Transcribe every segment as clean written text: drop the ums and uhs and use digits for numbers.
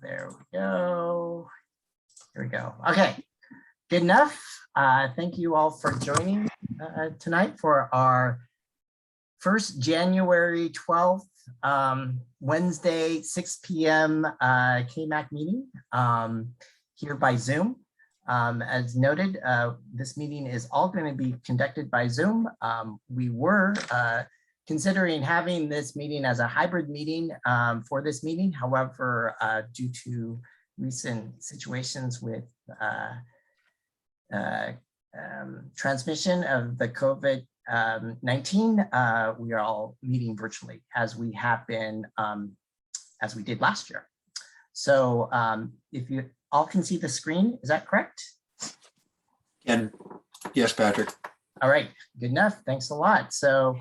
There we go. Here we go. Okay, good enough. Thank you all for joining tonight for our first January 12th, Wednesday, 6 p.m. KMAC meeting here by Zoom. As noted, this meeting is all going to be conducted by Zoom. We were considering having this meeting as a hybrid meeting for this meeting. However, due to recent situations with transmission of the COVID-19, we are all meeting virtually as we have been, as we did last year. So if you all can see the screen, is that correct? And yes, Patrick. All right, good enough. Thanks a lot. So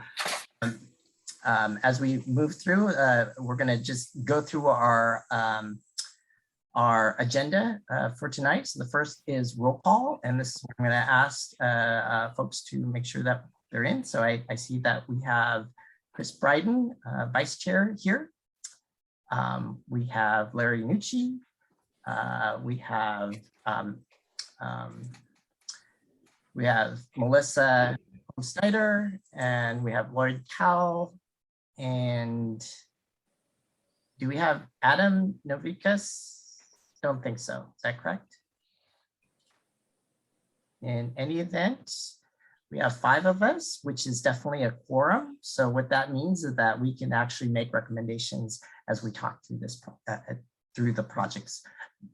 as we move through, we're going to just go through our agenda for tonight. So the first is roll call, and this is I'm going to ask folks to make sure that they're in. So I see that we have Chris Bryden, Vice Chair here. We have Larry Nucci. We have Melissa Snyder, and we have Lloyd Cowell. And do we have Adam Novikas? Don't think so. Is that correct? In any event, we have 5 of us, which is definitely a quorum. So what that means is that we can actually make recommendations as we talk through this through the projects,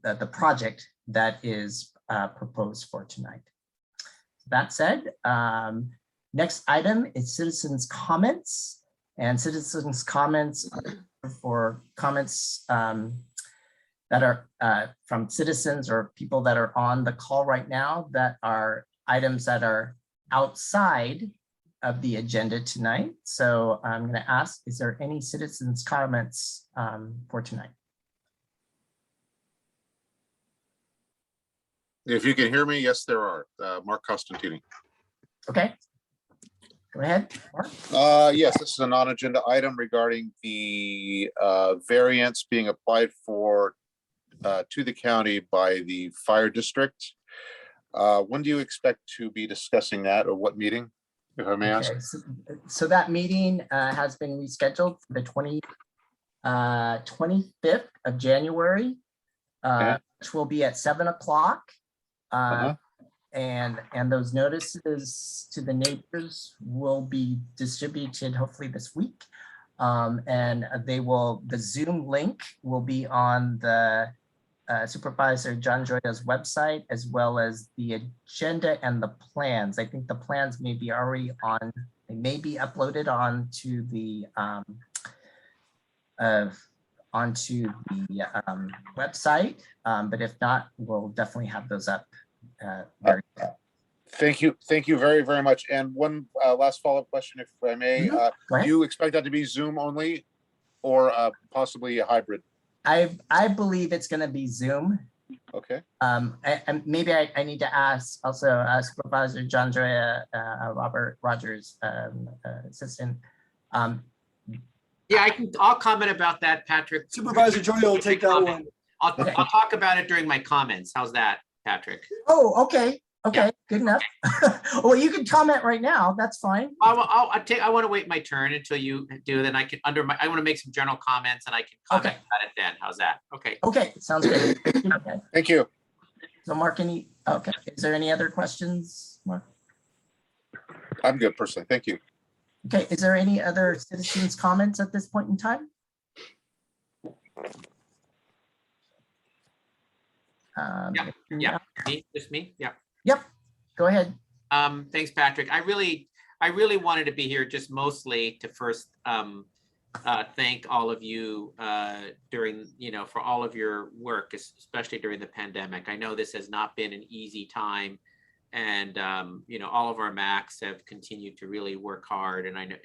the project that is proposed for tonight. That said, next item is citizens' comments. And citizens' comments for comments that are from citizens or people that are on the call right now that are items that are outside of the agenda tonight. So I'm going to ask, is there any citizens' comments for tonight? If you can hear me, yes, there are. Mark Costantini. Okay. Go ahead, Mark. Yes, this is a non-agenda item regarding the variance being applied for to the county by the fire district. When do you expect to be discussing that, or what meeting, if I may ask? So that meeting has been rescheduled for the 25th of January, which will be at 7 o'clock. And those notices to the neighbors will be distributed hopefully this week. And the Zoom link will be on the Supervisor John Joya's website, as well as the agenda and the plans. I think the plans may be already on, they may be uploaded onto the website, but if not, we'll definitely have those up. Thank you very, very much. And one last follow-up question, if I may. Do you expect that to be Zoom only, or possibly a hybrid? I believe it's going to be Zoom. Okay. And maybe I need to ask also Supervisor John Joya, Robert Rogers' assistant. Yeah, I'll comment about that, Patrick. Supervisor Joya will take that one. I'll talk about it during my comments. How's that, Patrick? Oh, okay. Okay, yeah. Good enough. Okay. Well, you can comment right now. That's fine. I want to wait my turn until you do. Then I can I want to make some general comments, and I can comment about it then. How's that? Okay. Okay, sounds good. Okay. Thank you. So, Mark, okay? Is there any other questions, Mark? I'm good, personally. Thank you. Okay. Is there any other citizens' comments at this point in time? Yeah. Just me. Yeah. Yep. Go ahead. Thanks, Patrick. I really wanted to be here just mostly to first thank all of you during, for all of your work, especially during the pandemic. I know this has not been an easy time, and all of our MACs have continued to really work hard, and I know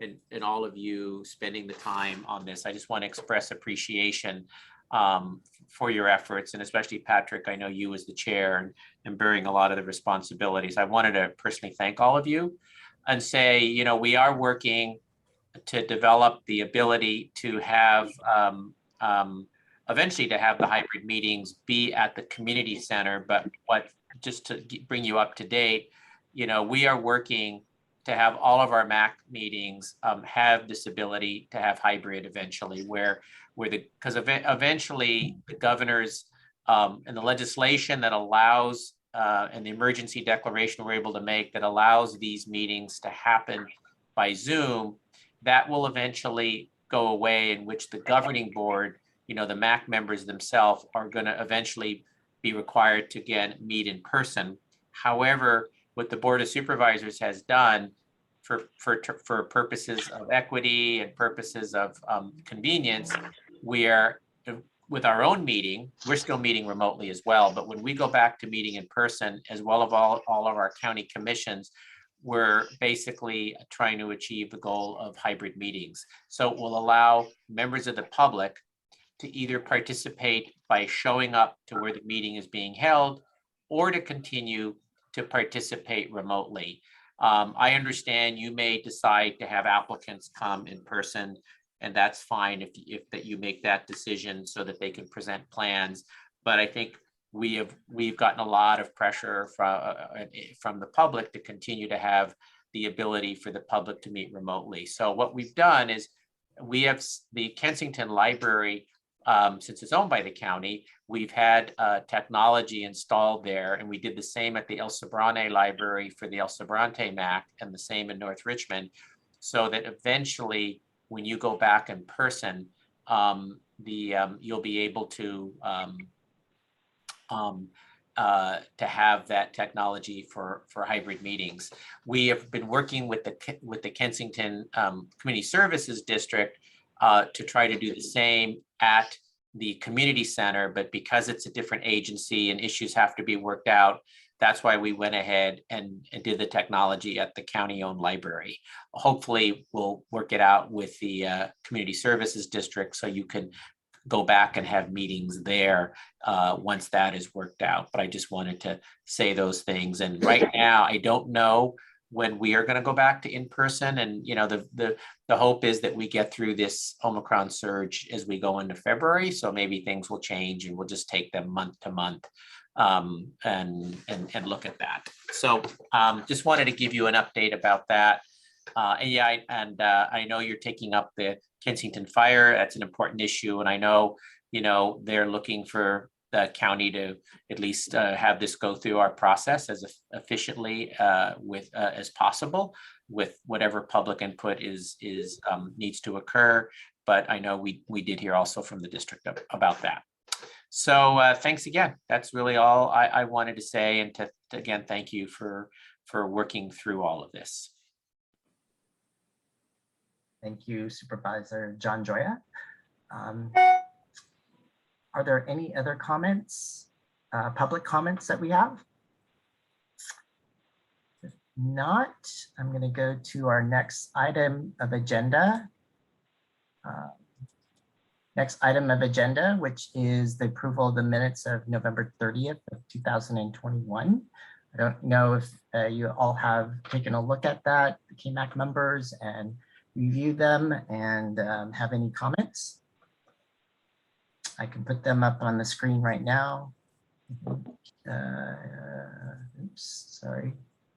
and all of you spending the time on this. I just want to express appreciation for your efforts, and especially Patrick, I know you as the chair and bearing a lot of the responsibilities. I wanted to personally thank all of you and say, we are working to develop the ability to have eventually to have the hybrid meetings be at the community center. But just to bring you up to date, we are working to have all of our MAC meetings have this ability to have hybrid eventually, because eventually the governors and the legislation that allows and the emergency declaration we're able to make that allows these meetings to happen by Zoom, that will eventually go away, in which the governing board, the MAC members themselves are going to eventually be required to again meet in person. However, what the Board of Supervisors has done for purposes of equity and purposes of convenience, we are, with our own meeting, we're still meeting remotely as well. But when we go back to meeting in person, as well as all of our county commissions, we're basically trying to achieve the goal of hybrid meetings. So it will allow members of the public to either participate by showing up to where the meeting is being held, or to continue to participate remotely. I understand you may decide to have applicants come in person, and that's fine if that you make that decision so that they can present plans. But I think we've gotten a lot of pressure from the public to continue to have the ability for the public to meet remotely. So what we've done is we have the Kensington Library, since it's owned by the county, we've had technology installed there, and we did the same at the El Sobrante Library for the El Sobrante MAC, and the same in North Richmond, so that eventually when you go back in person, you'll be able to have that technology for hybrid meetings. We have been working with the Kensington Community Services District to try to do the same at the community center, but because it's a different agency and issues have to be worked out, that's why we went ahead and did the technology at the county-owned library. Hopefully, we'll work it out with the Community Services District so you can go back and have meetings there once that is worked out. But I just wanted to say those things. And right now, I don't know when we are going to go back to in-person. And the hope is that we get through this Omicron surge as we go into February. So maybe things will change, and we'll just take them month to month and look at that. So just wanted to give you an update about that. I know you're taking up the Kensington Fire. That's an important issue, and I know they're looking for the county to at least have this go through our process as efficiently as possible, with whatever public input needs to occur. But I know we did hear also from the district about that. So thanks again. That's really all I wanted to say, and to again thank you for working through all of this. Thank you, Supervisor John Joya. Are there any other comments, public comments that we have? If not, I'm going to go to our next item of agenda. Which is the approval of the minutes of November 30th of 2021. I don't know if you all have taken a look at that, the KMAC members, and reviewed them and have any comments. I can put them up on the screen right now. Oops, sorry.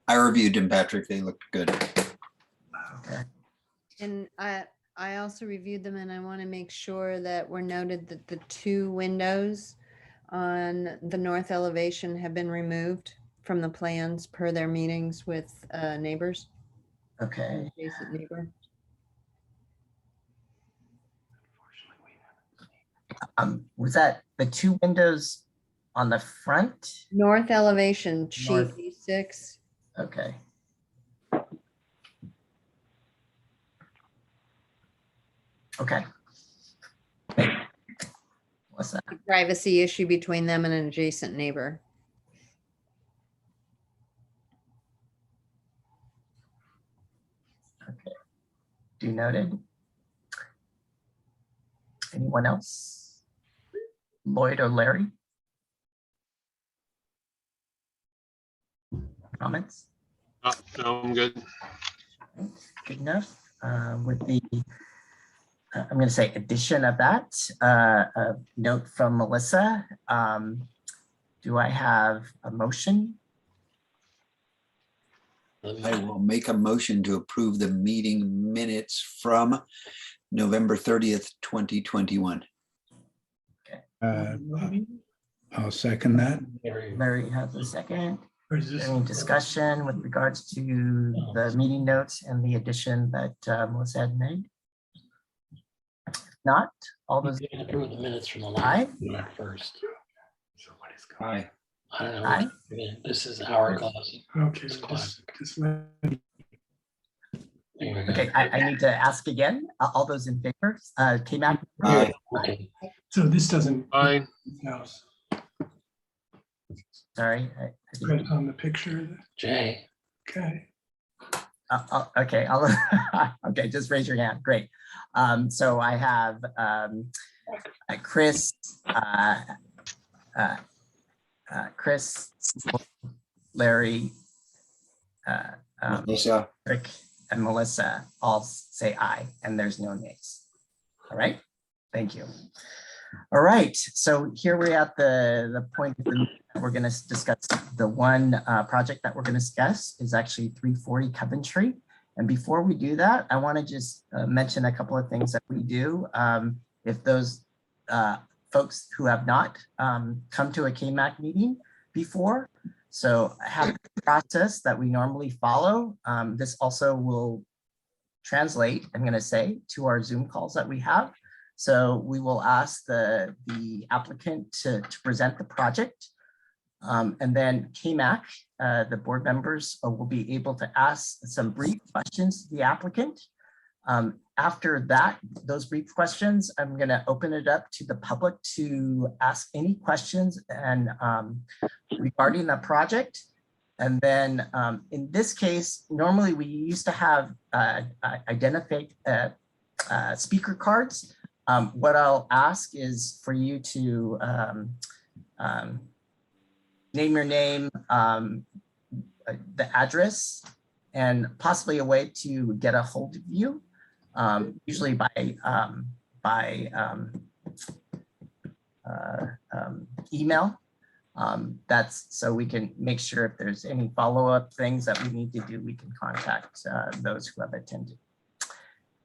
I reviewed them, Patrick. They looked good. Okay. And I also reviewed them, and I want to make sure that we're noted that the two windows on the north elevation have been removed from the plans per their meetings with neighbors. Okay. Adjacent neighbor. Was that the two windows on the front? North elevation, sheet North. B6. Okay. Okay. What's that? A privacy issue between them and an adjacent neighbor. Okay. Noted. Anyone else? Lloyd or Larry? Comments? No, I'm good. Good enough. With the I'm going to say addition of that, a note from Melissa. Do I have a motion? I will make a motion to approve the meeting minutes from November 30th, 2021. I'll second that. Larry has a second. Any discussion with regards to the meeting notes and the addition that Melissa had made? If not, all those. You can approve the minutes from the Aye. last meeting first. Aye. I don't know. Aye. This is hourglass. Okay, It's classic. let me- There we go. Okay, I need to ask again. All those in favor? K-Mac? Aye. Okay. so this doesn't. Aye. House, Sorry. I didn't- right on the picture. Jay, Okay. Okay, okay, just raise your hand. Great. So I have Chris, Chris, Larry, Melissa, Rick, and Melissa all say aye, and there's no nays. All right, thank you. All right, so here we're at the point of the meeting that we're going to discuss. The one project that we're going to discuss is actually 340 Coventry. And before we do that, I want to just mention a couple of things that we do. If those folks who have not come to a KMAC meeting before, so I have a process that we normally follow. This also will translate, I'm going to say, to our Zoom calls that we have. So we will ask the applicant to present the project. And then KMAC, the board members will be able to ask some brief questions to the applicant. After that, those brief questions, I'm going to open it up to the public to ask any questions and regarding the project. And then in this case, normally we used to have identified speaker cards. What I'll ask is for you to name your name, the address, and possibly a way to get a hold of you, usually by email. That's so we can make sure if there's any follow-up things that we need to do, we can contact those who have attended.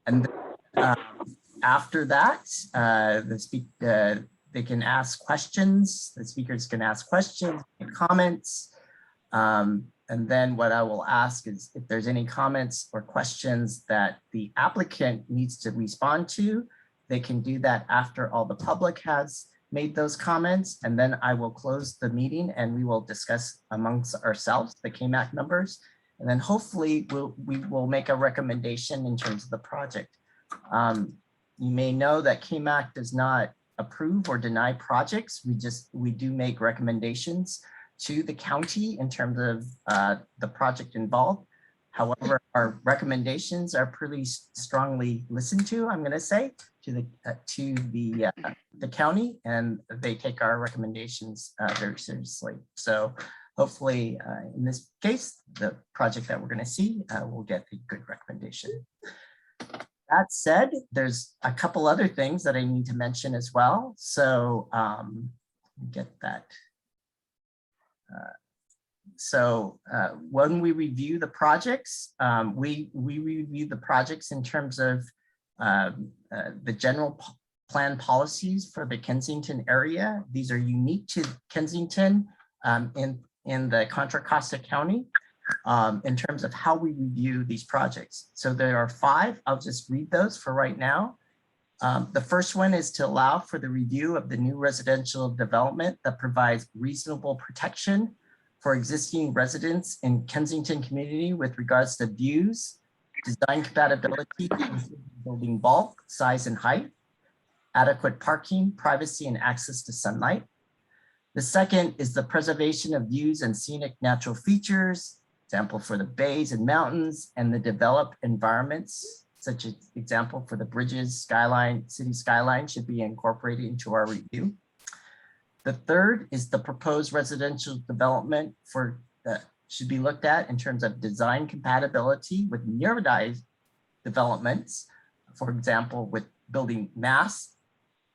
And after that, they can ask questions. The speakers can ask questions and comments. And then what I will ask is if there's any comments or questions that the applicant needs to respond to, they can do that after all the public has made those comments. And then I will close the meeting and we will discuss amongst ourselves, the KMAC members. And then hopefully we will make a recommendation in terms of the project. You may know that KMAC does not approve or deny projects. We do make recommendations to the county in terms of the project involved. However, our recommendations are pretty strongly listened to, I'm going to say, to the county, and they take our recommendations very seriously. So hopefully in this case, the project that we're going to see will get a good recommendation. That said, there's a couple other things that I need to mention as well. So get that. When we review the projects, we review the projects in terms of the general plan policies for the Kensington area. These are unique to Kensington in the Contra Costa County in terms of how we review these projects. So there are 5. I'll just read those for right now. The first one is to allow for the review of the new residential development that provides reasonable protection for existing residents in Kensington community with regards to views, design compatibility, building bulk, size and height, adequate parking, privacy, and access to sunlight. The second is the preservation of views and scenic natural features, example for the bays and mountains and the developed environments, such as example for the bridges, skyline, city skyline should be incorporated into our review. The third is the proposed residential development should be looked at in terms of design compatibility with nearby developments, for example, with building mass,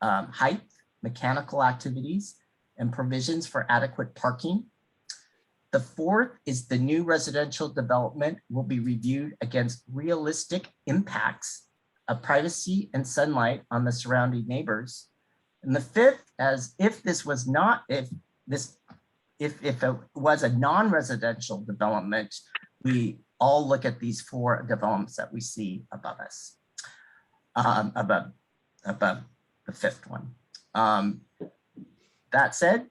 height, mechanical activities, and provisions for adequate parking. The fourth is the new residential development will be reviewed against realistic impacts of privacy and sunlight on the surrounding neighbors. And the fifth, as if this was not, if it was a non-residential development, we all look at these four developments that we see above us, above the fifth one. That said,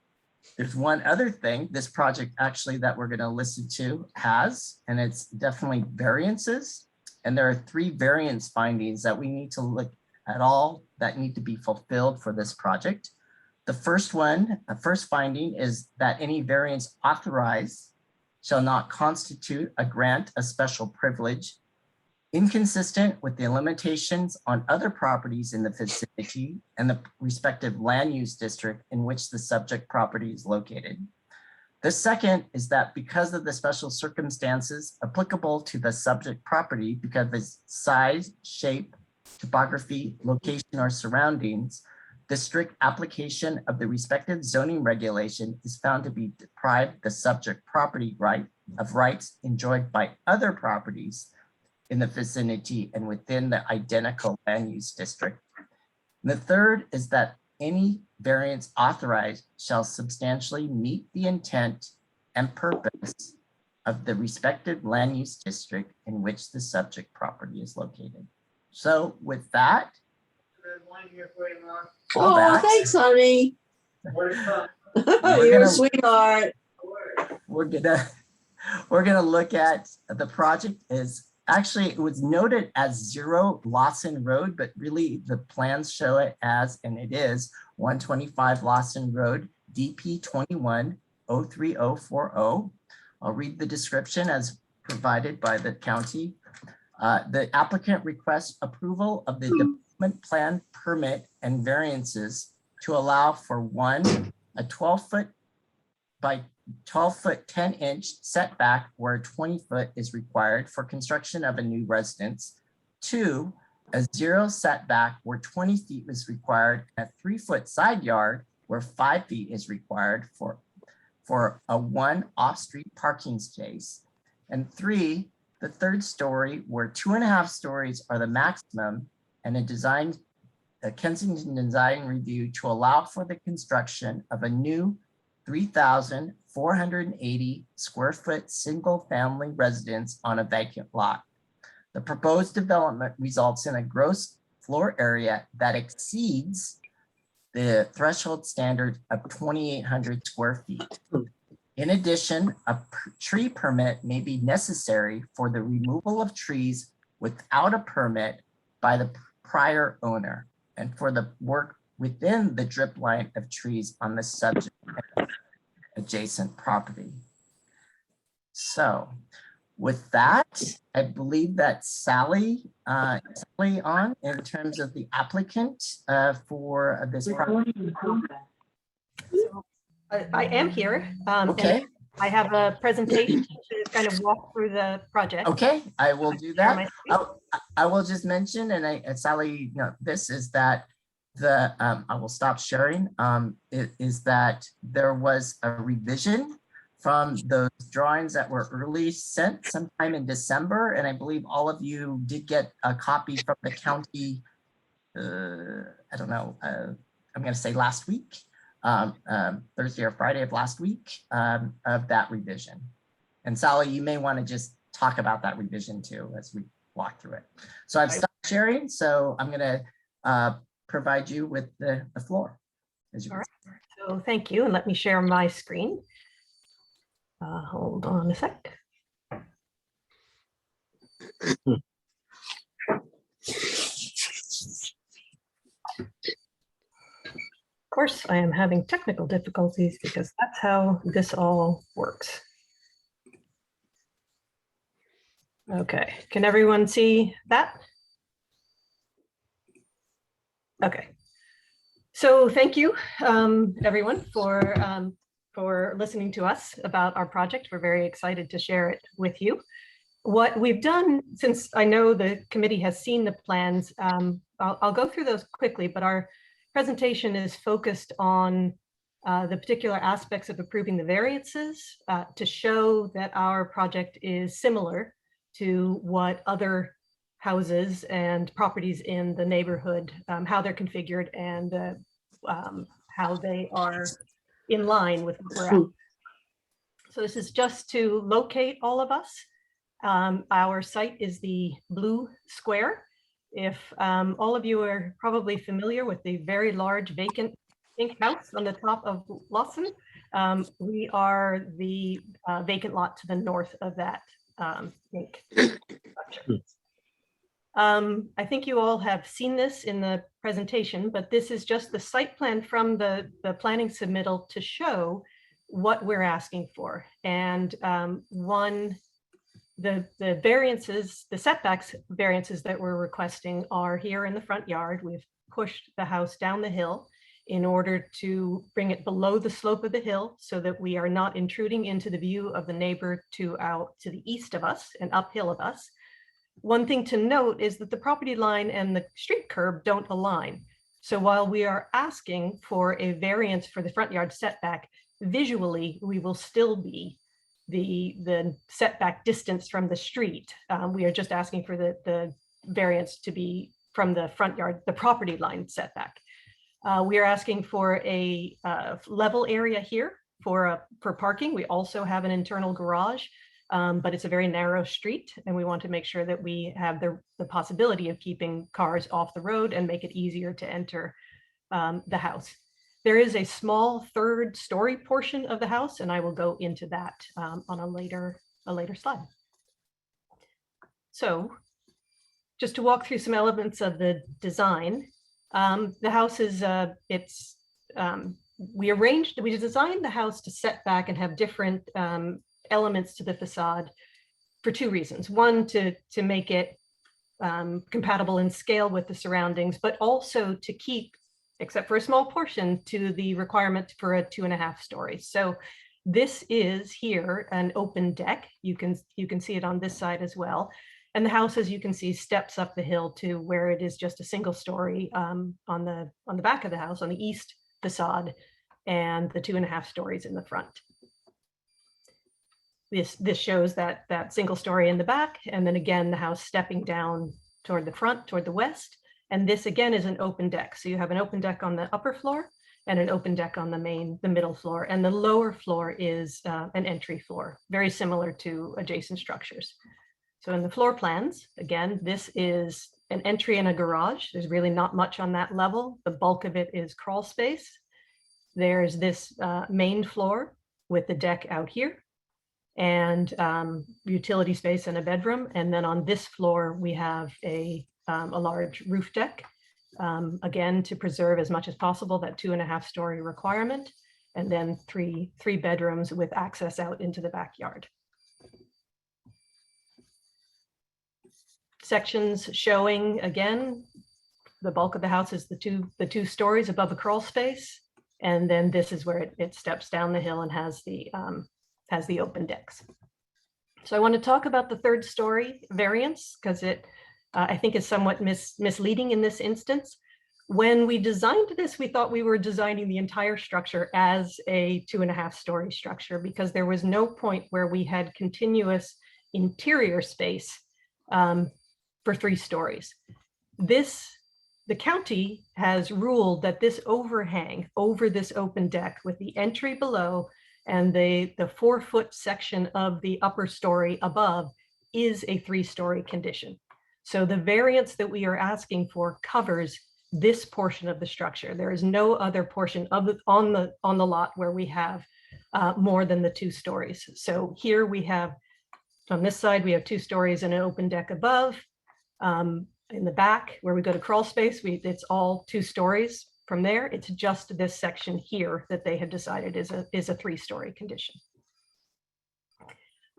there's one other thing this project actually that we're going to listen to has, and it's definitely variances. And there are 3 variance findings that we need to look at all that need to be fulfilled for this project. The first finding is that any variance authorized shall not constitute a grant of special privilege inconsistent with the limitations on other properties in the vicinity and the respective land use district in which the subject property is located. The second is that because of the special circumstances applicable to the subject property, because of its size, shape, topography, location, or surroundings, the strict application of the respective zoning regulation is found to be deprived the subject property right of rights enjoyed by other properties in the vicinity and within the identical land use district. And the third is that any variance authorized shall substantially meet the intent and purpose of the respective land use district in which the subject property is located. So with that, all Oh, that, thanks, honey. We're You're gonna- a sweetheart. we're gonna look at the project is actually, it was noted as 0 Lawson Road, but really the plans show it as, and it is 125 Lawson Road, DP 21-03040. I'll read the description as provided by the county. The applicant requests approval of the development plan permit and variances to allow for 1, a 12-foot by 12-foot 10-inch setback where 20-foot is required for construction of a new residence. 2, a 0 setback where 20 feet is required, a 3-foot side yard where 5 feet is required for a 1 off-street parking space. And 3, the 3rd story where 2.5 stories are the maximum, and a Kensington design review to allow for the construction of a new 3,480 square foot single family residence on a vacant lot. The proposed development results in a gross floor area that exceeds the threshold standard of 2,800 square feet. In addition, a tree permit may be necessary for the removal of trees without a permit by the prior owner and for the work within the drip line of trees on the subject adjacent property. So with that, I believe that Sally on in terms of the applicant for this project. I am here. And Okay, I have a presentation to kind of walk through the project. okay, I will do Share that. my screen. I will just mention, and Sally, this is that the I will stop sharing. Is that there was a revision from those drawings that were early sent sometime in December, and I believe all of you did get a copy from the county. I don't know. I'm going to say last week, Thursday or Friday of last week, of that revision. And Sally, you may want to just talk about that revision too as we walk through it. So I've stopped sharing, so I'm going to provide you with the floor. As you All right. So thank you, and let me share my screen. Hold on a sec. Of course, I am having technical difficulties because that's how this all works. Okay, can everyone see that? Okay. So thank you, everyone, for listening to us about our project. We're very excited to share it with you. What we've done, since I know the committee has seen the plans, I'll go through those quickly, but our presentation is focused on the particular aspects of approving the variances to show that our project is similar to what other houses and properties in the neighborhood, how they're configured and how they are in line with what we're at. So this is just to locate all of us. Our site is the blue square. If all of you are probably familiar with the very large vacant pink house on the top of Lawson, we are the vacant lot to the north of that pink structure. I think you all have seen this in the presentation, but this is just the site plan from the planning submittal to show what we're asking for. And the variances, the setbacks variances that we're requesting are here in the front yard. We've pushed the house down the hill in order to bring it below the slope of the hill so that we are not intruding into the view of the neighbor to the east of us and uphill of us. One thing to note is that the property line and the street curb don't align. So while we are asking for a variance for the front yard setback, visually, we will still be the setback distance from the street. We are just asking for the variance to be from the front yard, the property line setback. We are asking for a level area here for parking. We also have an internal garage, but it's a very narrow street, and we want to make sure that we have the possibility of keeping cars off the road and make it easier to enter the house. There is a small third story portion of the house, and I will go into that on a later slide. So just to walk through some elements of the design, the house is, we designed the house to set back and have different elements to the facade for two reasons. One, to make it compatible in scale with the surroundings, but also to keep, except for a small portion, to the requirement for a 2.5 stories. So this is here an open deck. You can see it on this side as well. And the house, as you can see, steps up the hill to where it is just a single story on the back of the house, on the east facade, and the 2.5 stories in the front. This shows that single story in the back, and then again, the house stepping down toward the front, toward the west. And this again is an open deck. So you have an open deck on the upper floor and an open deck on the middle floor. And the lower floor is an entry floor, very similar to adjacent structures. So in the floor plans, again, this is an entry and a garage. There's really not much on that level. The bulk of it is crawl space. There's this main floor with the deck out here and utility space and a bedroom. And then on this floor, we have a large roof deck, again, to preserve as much as possible that 2.5 story requirement, and then three bedrooms with access out into the backyard. Sections showing, again, the bulk of the house is the two stories above the crawl space, and then this is where it steps down the hill and has the open decks. So I want to talk about the third story variance because it I think is somewhat misleading in this instance. When we designed this, we thought we were designing the entire structure as a 2.5 story structure because there was no point where we had continuous interior space for 3 stories. The county has ruled that this overhang over this open deck with the entry below and the 4-foot section of the upper story above is a 3-story condition. So the variance that we are asking for covers this portion of the structure. There is no other portion of on the lot where we have more than the 2 stories. So here we have, on this side, we have 2 stories and an open deck above. In the back, where we go to crawl space, it's all 2 stories. From there, it's just this section here that they have decided is a 3-story condition.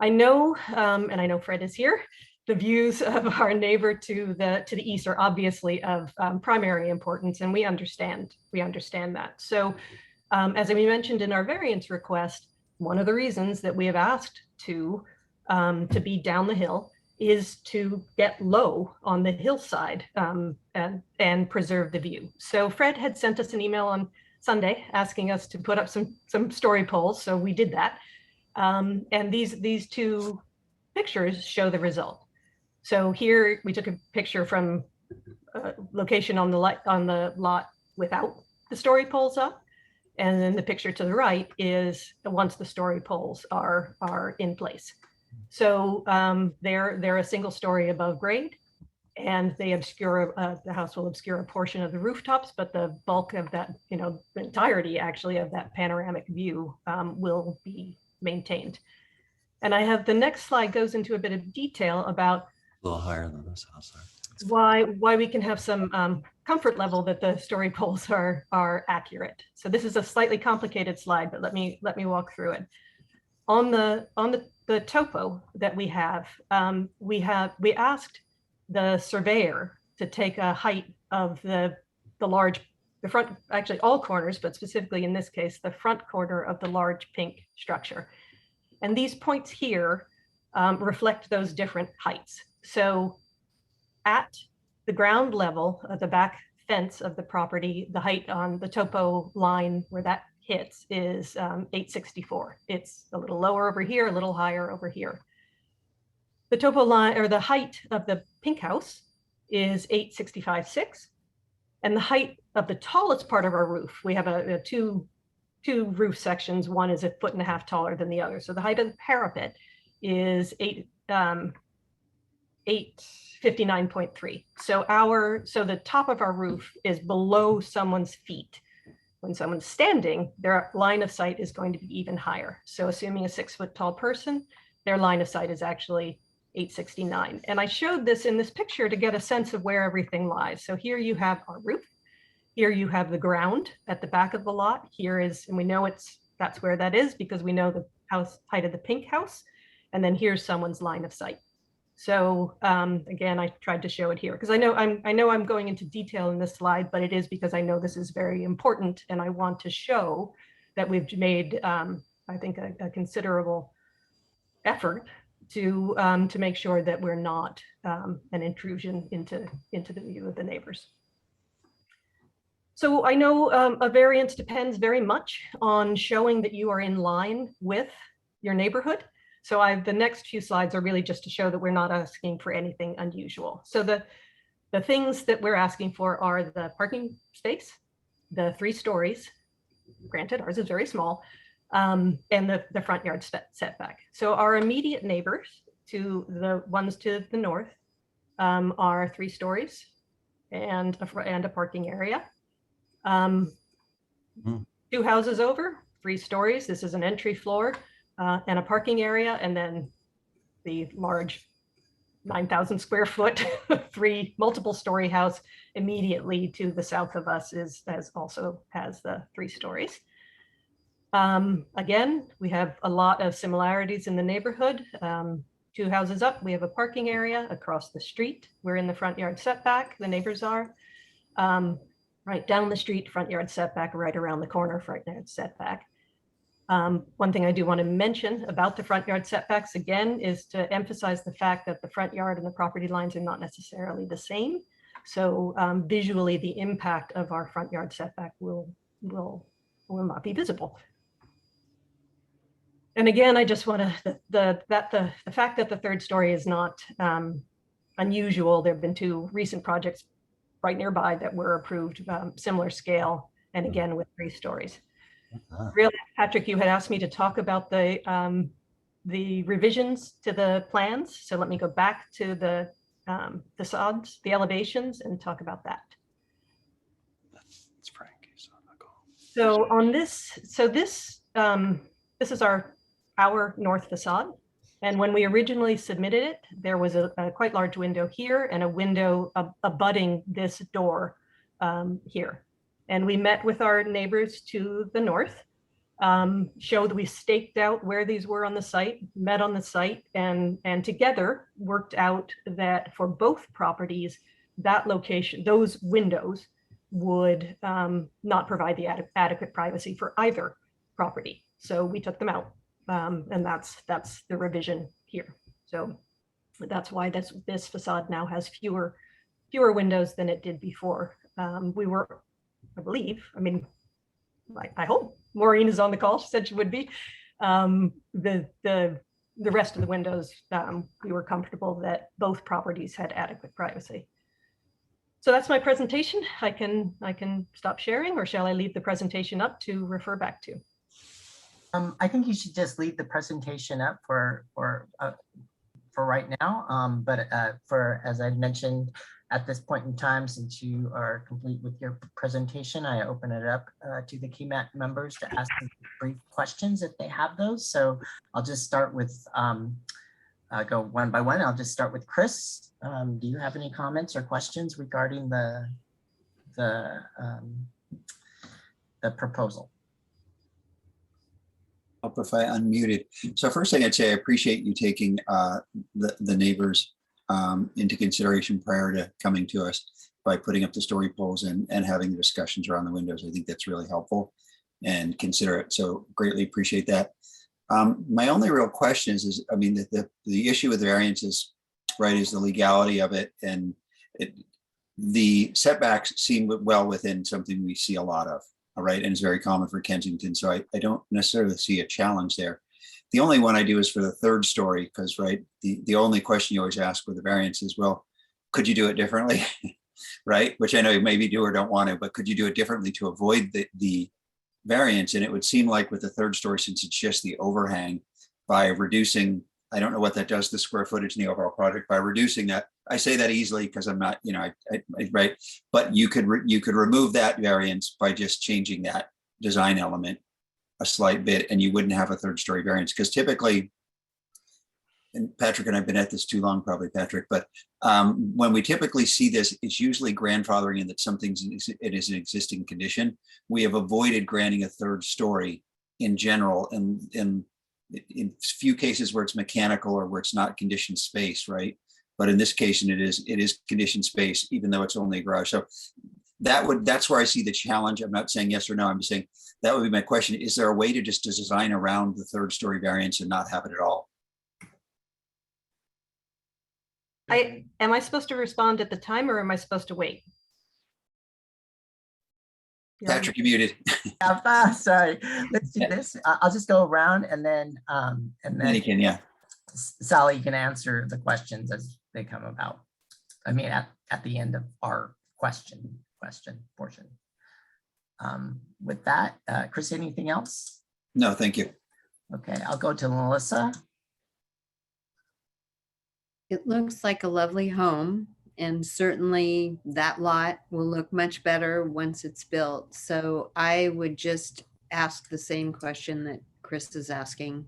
I know, and I know Fred is here, the views of our neighbor to the east are obviously of primary importance, and we understand that. So as we mentioned in our variance request, one of the reasons that we have asked to be down the hill is to get low on the hillside and preserve the view. So Fred had sent us an email on Sunday asking us to put up some story poles, so we did that. And these two pictures show the result. So here we took a picture from a location on the lot without the story poles up. And then the picture to the right is once the story poles are in place. So they're a single story above grade, and they obscure, the house will obscure a portion of the rooftops, but the bulk of that, the entirety actually of that panoramic view will be maintained. And I have the next slide goes into a bit of detail about A little higher than this house. why we can have some comfort level that the story poles are accurate. So this is a slightly complicated slide, but let me walk through it. On the topo that we asked the surveyor to take a height of the front, actually all corners, but specifically in this case, the front corner of the large pink structure. And these points here reflect those different heights. So at the ground level of the back fence of the property, the height on the topo line where that hits is 864. It's a little lower over here, a little higher over here. The topo line, or the height of the pink house, is 865.6. And the height of the tallest part of our roof, we have two roof sections. One is 1.5 feet taller than the other. So the height of the parapet is 859.3. So the top of our roof is below someone's feet. When someone's standing, their line of sight is going to be even higher. So assuming a 6 foot tall person, their line of sight is actually 869. And I showed this in this picture to get a sense of where everything lies. So here you have our roof. Here you have the ground at the back of the lot. Here is, and we know that's where that is because we know the house height of the pink house. And then here's someone's line of sight. So again, I tried to show it here because I know I'm going into detail in this slide, but it is because I know this is very important and I want to show that we've made, I think, a considerable effort to make sure that we're not an intrusion into the view of the neighbors. So I know a variance depends very much on showing that you are in line with your neighborhood. So the next few slides are really just to show that we're not asking for anything unusual. So the things that we're asking for are the parking space, the 3 stories, granted ours is very small, and the front yard setback. So our immediate neighbors, to the ones to the north, are 3 stories and a parking area. 2 houses over, 3 stories. This is an entry floor. And a parking area, and then the large 9,000 square foot, 3 multiple story house immediately to the south of us also has the 3 stories. Again, we have a lot of similarities in the neighborhood. 2 houses up, we have a parking area across the street. We're in the front yard setback, the neighbors are. Right down the street, front yard setback, right around the corner, front yard setback. One thing I do want to mention about the front yard setbacks again is to emphasize the fact that the front yard and the property lines are not necessarily the same. So visually, the impact of our front yard setback will not be visible. And again, I just want to the fact that the 3rd story is not unusual. There have been 2 recent projects right nearby that were approved, similar scale, and again with 3 stories. Really, Patrick, you had asked me to talk about the revisions to the plans. So let me go back to the facades, the elevations, and talk about that. That's Frank. So on this, this is our north facade. And when we originally submitted it, there was a quite large window here and a window abutting this door here. And we met with our neighbors to the north, showed that we staked out where these were on the site, met on the site, and together worked out that for both properties, that location, those windows would not provide the adequate privacy for either property. So we took them out, and that's the revision here. So That's why this facade now has fewer windows than it did before. We were, I believe, I mean, I hope Maureen is on the call. She said she would be. The rest of the windows, we were comfortable that both properties had adequate privacy. So that's my presentation. I can stop sharing, or shall I leave the presentation up to refer back to? I think you should just leave the presentation up for right now. But as I mentioned, at this point in time, since you are complete with your presentation, I open it up to the KMAC members to ask brief questions if they have those. So I'll just start with, go one by one. I'll just start with Chris. Do you have any comments or questions regarding the proposal? Help if I unmuted. So first thing I'd say, I appreciate you taking the neighbors into consideration prior to coming to us by putting up the story poles and having the discussions around the windows. I think that's really helpful and considerate. So greatly appreciate that. My only real question is I mean, the issue with the variances, right, is the legality of it, and the setbacks seem well within something we see a lot of. All right, and it's very common for Kensington, so I don't necessarily see a challenge there. The only one I do is for the third story, because right, the only question you always ask with the variance is, well, could you do it differently, right? Which I know you maybe do or don't want to, but could you do it differently to avoid the variance? And it would seem like with the third story, since it's just the overhang, by reducing, I don't know what that does to the square footage in the overall project, by reducing that. I say that easily because I'm not, you know, right. But you could remove that variance by just changing that design element a slight bit, and you wouldn't have a third story variance. Because typically, and Patrick and I've been at this too long, probably Patrick, but when we typically see this, it's usually grandfathering in that it is an existing condition. We have avoided granting a third story in general, and in few cases where it's mechanical or where it's not conditioned space, right? But in this case, it is conditioned space, even though it's only a garage. So that's where I see the challenge. I'm not saying yes or no. I'm just saying that would be my question. Is there a way to just design around the third story variance and not have it at all? Am I supposed to respond at the time, or am I supposed to wait? Patrick, you muted. Sorry. Let's do this. I'll just go around and then You can, yeah. Sally can answer the questions as they come about. I mean, at the end of our question portion. With that, Chris, anything else? No, thank you. Okay, I'll go to Melissa. It looks like a lovely home, and certainly that lot will look much better once it's built. So I would just ask the same question that Chris is asking,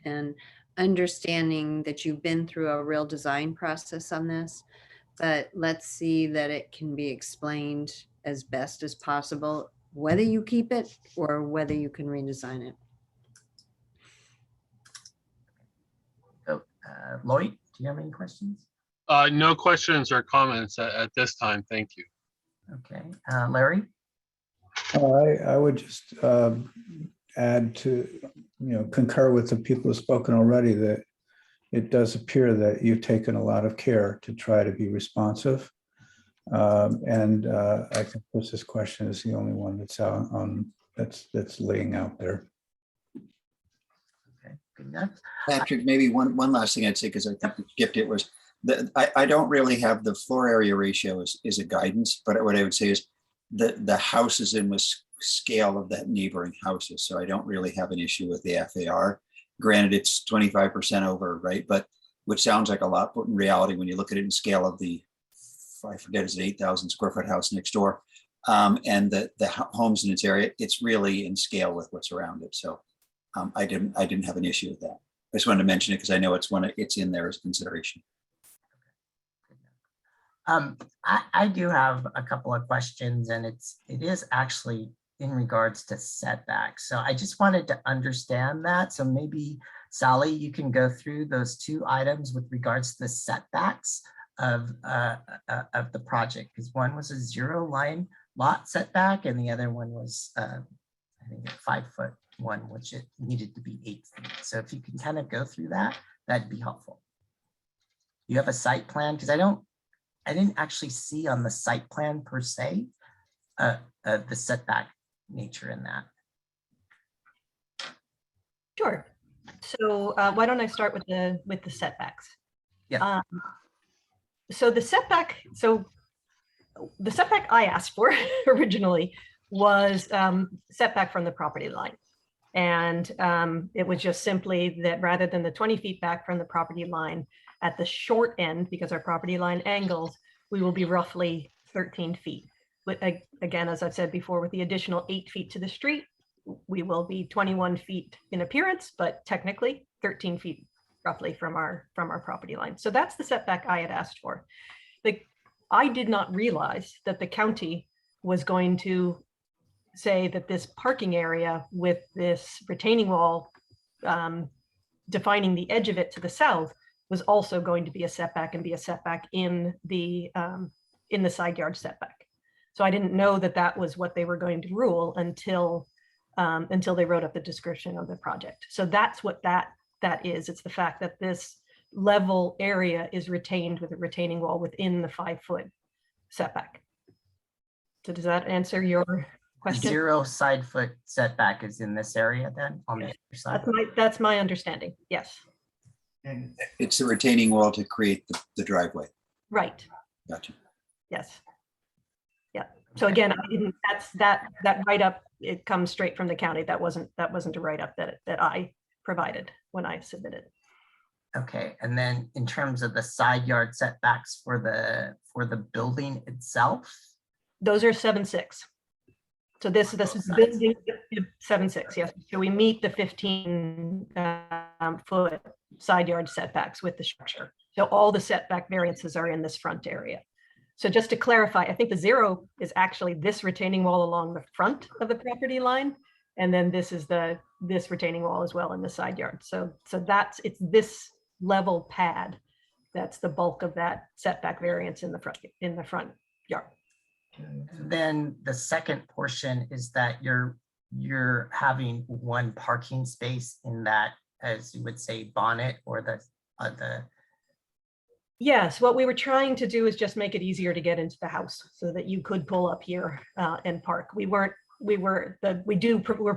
and understanding that you've been through a real design process on this, but let's see that it can be explained as best as possible, whether you keep it or whether you can redesign it. Lloyd, do you have any questions? No questions or comments at this time. Thank you. Okay, Larry? I would just add to, concur with the people who've spoken already, that it does appear that you've taken a lot of care to try to be responsive. And I think this question is the only one that's out on that's laying out there. Okay, good enough. Patrick, maybe one last thing I'd say, because I think we skipped it, was that I don't really have the floor area ratio is a guidance, but what I would say is the house is in with scale of that neighboring houses. So I don't really have an issue with the FAR. Granted, it's 25% over, right? But which sounds like a lot, but in reality, when you look at it in scale of the, I forget, is it 8,000 square foot house next door, and the homes in its area, it's really in scale with what's around it. So I didn't have an issue with that. I just wanted to mention it because I know it's in there as consideration. I do have a couple of questions, and it is actually in regards to setbacks. So I just wanted to understand that. So maybe Sally, you can go through those two items with regards to the setbacks of the project, because one was a 0 line lot setback and the other one was I think a 5-foot one, which it needed to be 8 feet. So if you can kind of go through that, that'd be helpful. you have a site plan? Because I didn't actually see on the site plan per se, the setback nature in that. Sure. So why don't I start with the setbacks? Yeah. So the setback I asked for originally was setback from the property line. And it was just simply that rather than the 20 feet back from the property line at the short end, because our property line angles, we will be roughly 13 feet. But again, as I've said before, with the additional 8 feet to the street, we will be 21 feet in appearance, but technically 13 feet roughly from our property line. So that's the setback I had asked for. I did not realize that the county was going to say that this parking area with this retaining wall defining the edge of it to the south was also going to be a setback and be a setback in the side yard setback. So I didn't know that that was what they were going to rule until they wrote up the description of the project. So that's what that is. It's the fact that this level area is retained with a retaining wall within the 5-foot setback. So does that answer your question? 0 side foot setback is in this area then on the other side? That's my understanding. Yes. It's the retaining wall to create the driveway. Right. Gotcha. Yes. Yeah. So again, I didn't, that write-up, it comes straight from the county. That wasn't a write-up that I provided when I submitted. Okay, and then in terms of the side yard setbacks for the building itself? Those are 7.6. So this is sides. building 7.6, yes. So we meet the 15-foot side yard setbacks with the structure. So all the setback variances are in this front area. So just to clarify, I think the 0 is actually this retaining wall along the front of the property line. And then this is this retaining wall as well in the side yard. So it's this level pad that's the bulk of that setback variance in the front yard. Then the second portion is that you're having one parking space in that, as you would say, bonnet or the Yes, what we were trying to do is just make it easier to get into the house so that you could pull up here and park. We're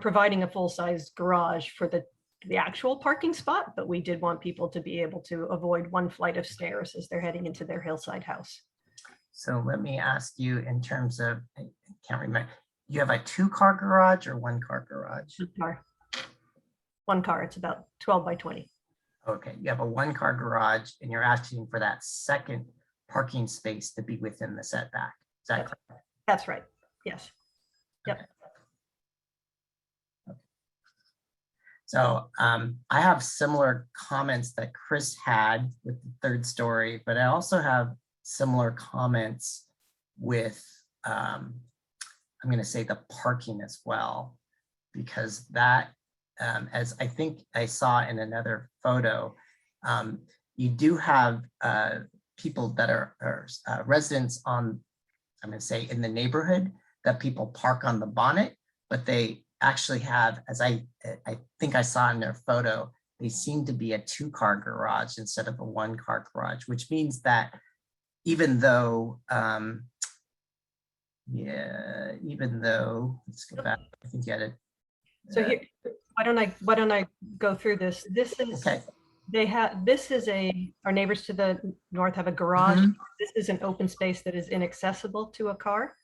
providing a full-size garage for the actual parking spot, but we did want people to be able to avoid one flight of stairs as they're heading into their hillside house. So let me ask you in terms of, I can't remember, you have a 2-car garage or 1-car garage? One car, it's about 12 by 20. Okay, you have a 1-car garage and you're asking for that second parking space to be within the setback. Is that correct? That's right, yes. Yep. Okay. So I have similar comments that Chris had with the 3rd story, but I also have similar comments with, I'm going to say the parking as well, because that, as I think I saw in another photo, you do have people that are residents on, I'm going to say in the neighborhood, that people park on the bonnet, but they actually have, as I think I saw in their photo, they seem to be a 2-car garage instead of a 1-car garage, which means that even though, let's go back, I think you had it. So here, why don't I go through this? This is, Okay. Our neighbors to the north have a garage. Mhm. This is an open space that is inaccessible to a car.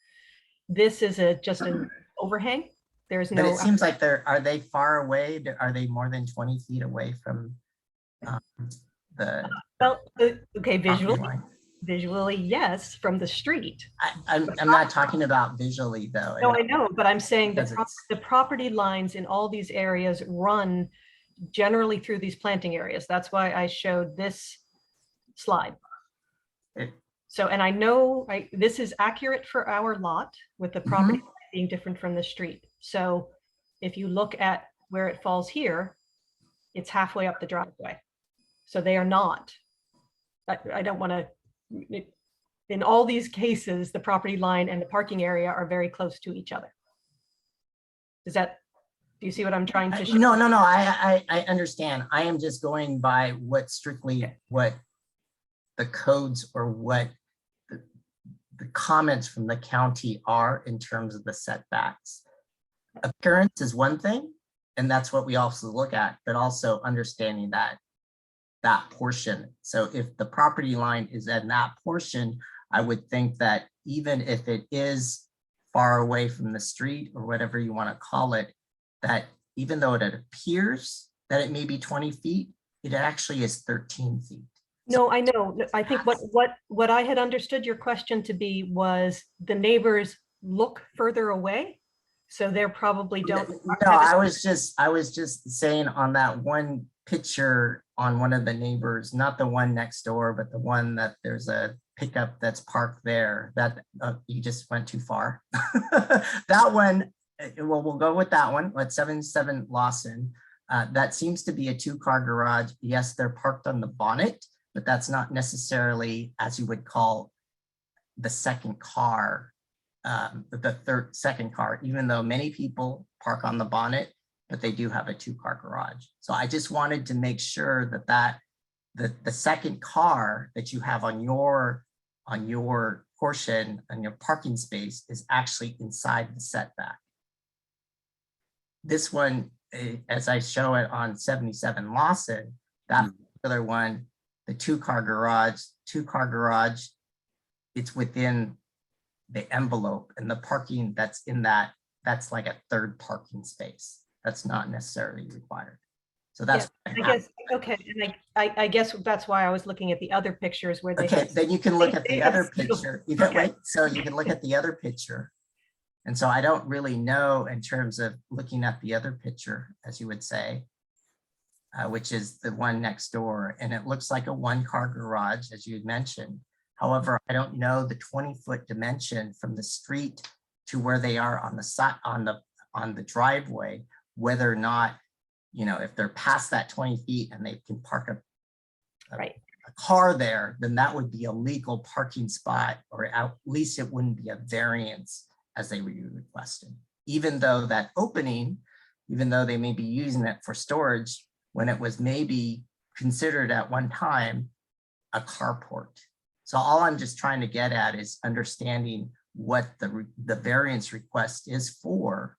This is just an overhang. There's But no. it seems like are they far away? Are they more than 20 feet away from the Well, okay, property line? visually, yes, from the street. I'm not talking about visually though. No, I know, but I'm saying Because the property lines in all these areas run generally through these planting areas. That's why I showed this slide. So, and I know this is accurate for our lot with the property being different from the street. So if you look at where it falls here, it's halfway up the driveway. So they are not, I don't want to, in all these cases, the property line and the parking area are very close to each other. Do you see what I'm trying to show? No, I understand. I am just going by what strictly what the codes or what the comments from the county are in terms of the setbacks. Appearance is one thing, and that's what we also look at, but also understanding that portion. So if the property line is at that portion, I would think that even if it is far away from the street or whatever you want to call it, that even though it appears that it may be 20 feet, it actually is 13 feet. No, I know. I think what I had understood your question to be was the neighbors look further away, so they're probably don't. No, I was just saying on that one picture on one of the neighbors, not the one next door, but the one that there's a pickup that's parked there, that you just went too far. That one, well, we'll go with that one at 77 Lawson. That seems to be a 2-car garage. Yes, they're parked on the bonnet, but that's not necessarily, as you would call, the second car, the second car, even though many people park on the bonnet, but they do have a 2-car garage. So I just wanted to make sure that the second car that you have on your portion, on your parking space, is actually inside the setback. This one, as I show it on 77 Lawson, that particular one, the 2-car garage, it's within the envelope, and the parking that's in that's like a 3rd parking space. That's not necessarily required. So that's, I guess, okay. And I guess that's why I was looking at the other pictures where they. Okay, then you can look at they the have other single- picture. You can okay. wait, so you can look at the other picture. And so I don't really know in terms of looking at the other picture, as you would say, which is the one next door. And it looks like a 1-car garage, as you had mentioned. However, I don't know the 20-foot dimension from the street to where they are on the side, on the driveway, whether or not, you know, if they're past that 20 feet and they can park a car there, then that would be a legal parking spot, or at least it wouldn't be a variance as they were requested. Even though that opening, even though they may be using it for storage, when it was maybe considered at one time a carport. So all I'm just trying to get at is understanding what the variance request is for,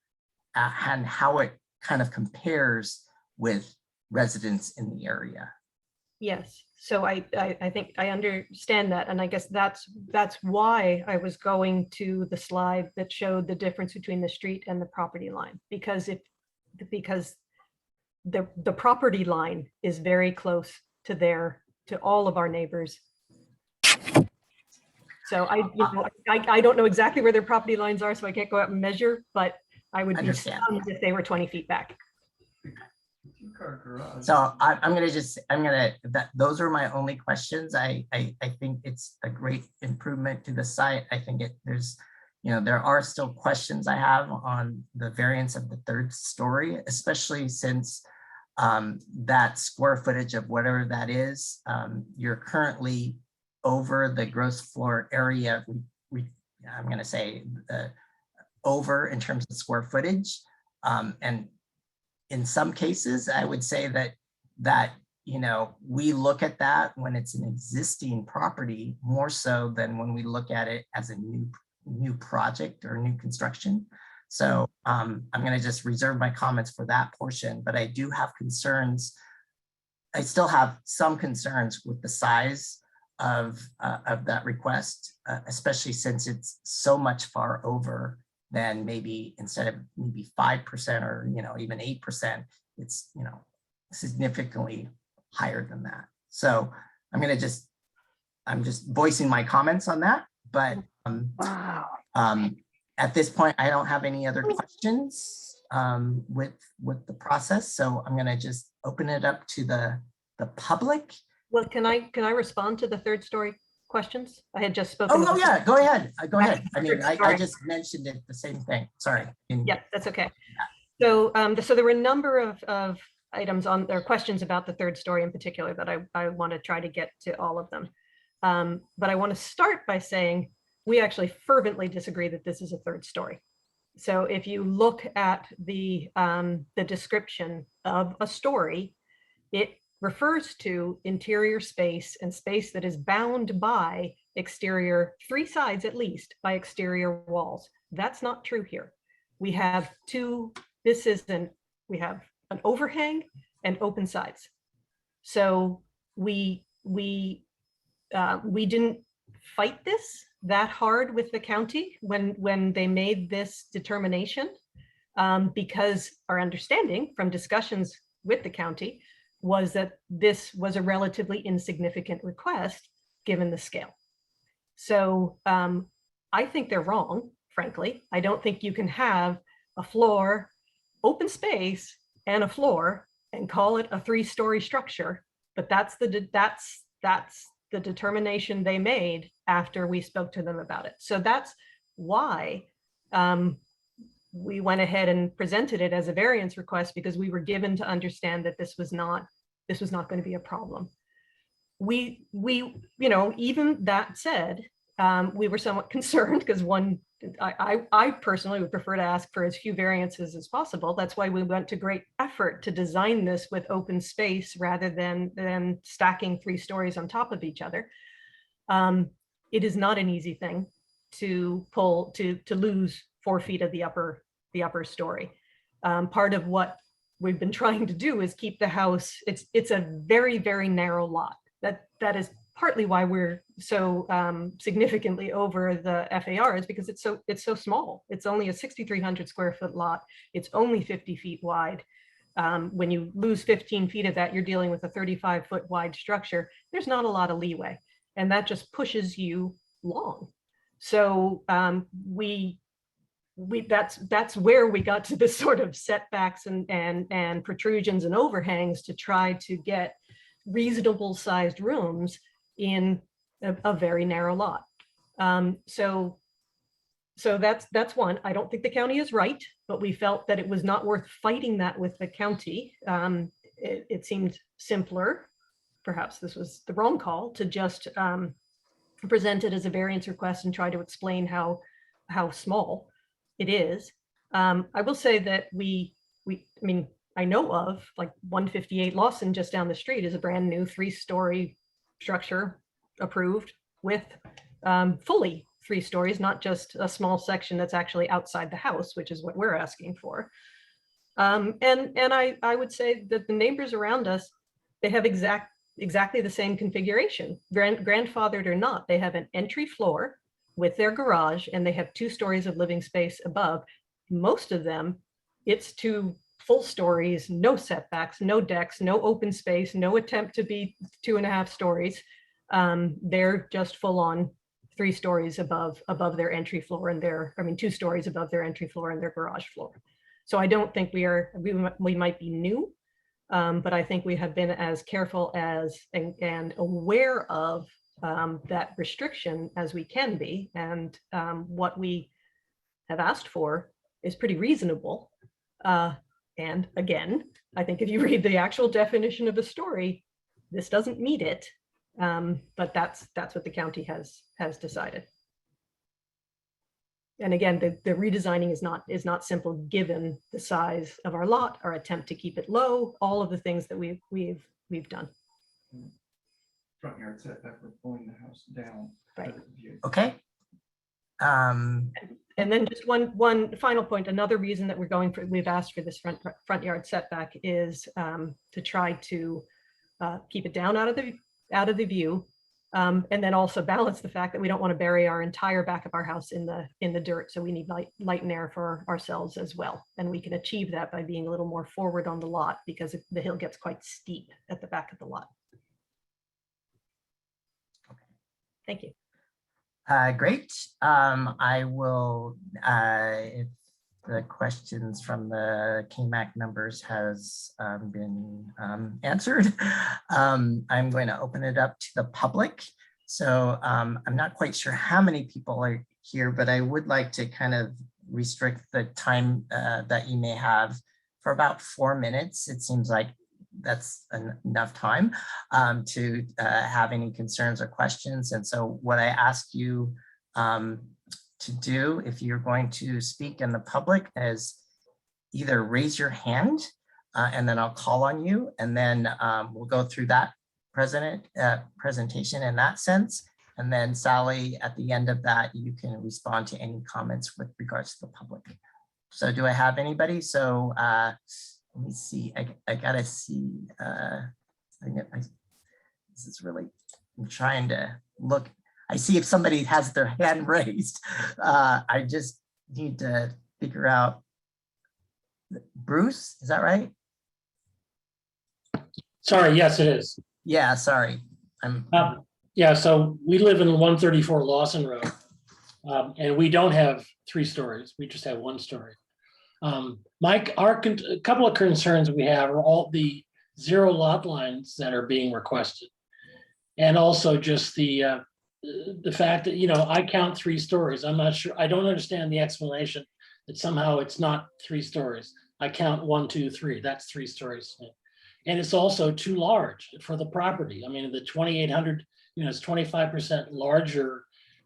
and how it kind of compares with residents in the area. Yes, so I think I understand that, and I guess that's why I was going to the slide that showed the difference between the street and the property line, because the property line is very close to all of our neighbors. So I don't know exactly where their property lines are, so I can't go out and measure, but I would be stunned if they were 20 feet back. So those are my only questions. I think it's a great improvement to the site. I think there are still questions I have on the variance of the 3rd story, especially since that square footage of whatever that is, you're currently over the gross floor area. I'm going to say over in terms of square footage, and in some cases, I would say that we look at that when it's an existing property more so than when we look at it as a new project or new construction. So I'm going to just reserve my comments for that portion, but I do have concerns. I still have some concerns with the size of that request, especially since it's so much far over than maybe, instead of maybe 5% or even 8%, it's significantly higher than that. So I'm just voicing my comments on that, but at this point I don't have any other questions with the process, so I'm going to just open it up to the public. Well, can I respond to the 3rd story questions? I had just spoken. Oh yeah, go ahead. Go ahead. I mean, I Sorry. just mentioned it, the same thing. Sorry. Yeah, that's okay. So, so there were a number of items on there, questions about the 3rd story in particular that I want to try to get to all of them. But I want to start by saying we actually fervently disagree that this is a 3rd story. So if you look at the description of a story, it refers to interior space and space that is bound by exterior, 3 sides at least, by exterior walls. That's not true here. We have we have an overhang and open sides. So we didn't fight this that hard with the county when they made this determination, because our understanding from discussions with the county was that this was a relatively insignificant request given the scale. So I think they're wrong, frankly. I don't think you can have a floor, open space, and a floor and call it a 3-story structure. But that's the determination they made after we spoke to them about it. So that's why we went ahead and presented it as a variance request, because we were given to understand that this was not going to be a problem. We even that said, we were somewhat concerned because I personally would prefer to ask for as few variances as possible. That's why we went to great effort to design this with open space rather than stacking 3 stories on top of each other. It is not an easy thing to lose 4 feet of the upper story. Part of what we've been trying to do is keep the house. It's a very, very narrow lot. That is partly why we're so significantly over the FAR, is because it's so small. It's only a 6,300 square foot lot. It's only 50 feet wide. When you lose 15 feet of that, you're dealing with a 35-foot wide structure. There's not a lot of leeway, and that just pushes you long. So that's where we got to this sort of setbacks and protrusions and overhangs to try to get reasonable sized rooms in a very narrow lot. So that's one. I don't think the county is right, but we felt that it was not worth fighting that with the county. It seemed simpler. Perhaps this was the wrong call to just present it as a variance request and try to explain how small it is. I will say that I know of like 158 Lawson just down the street is a brand new 3-story structure approved with fully 3 stories, not just a small section that's actually outside the house, which is what we're asking for. And I would say that the neighbors around us, they have exactly the same configuration, grandfathered or not. They have an entry floor with their garage, and they have 2 stories of living space above. Most of them, it's 2 full stories, no setbacks, no decks, no open space, no attempt to be 2.5 stories. They're just full on 3 stories above their entry floor and 2 stories above their entry floor and their garage floor. So I don't think we might be new, but I think we have been as careful as and aware of that restriction as we can be. And what we have asked for is pretty reasonable. And again, I think if you read the actual definition of a story, this doesn't meet it. But that's what the county has decided. And again, the redesigning is not simple given the size of our lot, our attempt to keep it low, all of the things that we've done. Front yard setback, we're pulling the house down. Right. Okay. And then just one final point, another reason that we've asked for this front yard setback is to try to keep it down out of the view, and then also balance the fact that we don't want to bury our entire back of our house in the dirt. So we need light and air for ourselves as well. And we can achieve that by being a little more forward on the lot, because the hill gets quite steep at the back of the lot. Thank you. Great. I will, if the questions from the KMAC members has been answered, I'm going to open it up to the public. So I'm not quite sure how many people are here, but I would like to kind of restrict the time that you may have for about 4 minutes. It seems like that's enough time to have any concerns or questions. And so what I ask you to do, if you're going to speak in the public, is either raise your hand and then I'll call on you, and then we'll go through that presentation in that sense. And then Sally, at the end of that, you can respond to any comments with regards to the public. So do I have anybody? So let me see. I gotta see. This is really, I'm trying to look. I see if somebody has their hand raised. I just need to figure out. Bruce, is that right? Sorry, yes, it is. Yeah, sorry. Yeah, so we live in 134 Lawson Road, and we don't have 3 stories. We just have 1 story. Mike, a couple of concerns we have are all the 0 lot lines that are being requested. And also just the fact that, you know, I count 3 stories. I'm not sure, I don't understand the explanation that somehow it's not 3 stories. I count 1, 2, 3, that's 3 stories. And it's also too large for the property. I mean, the 2,800, you know, it's 25% larger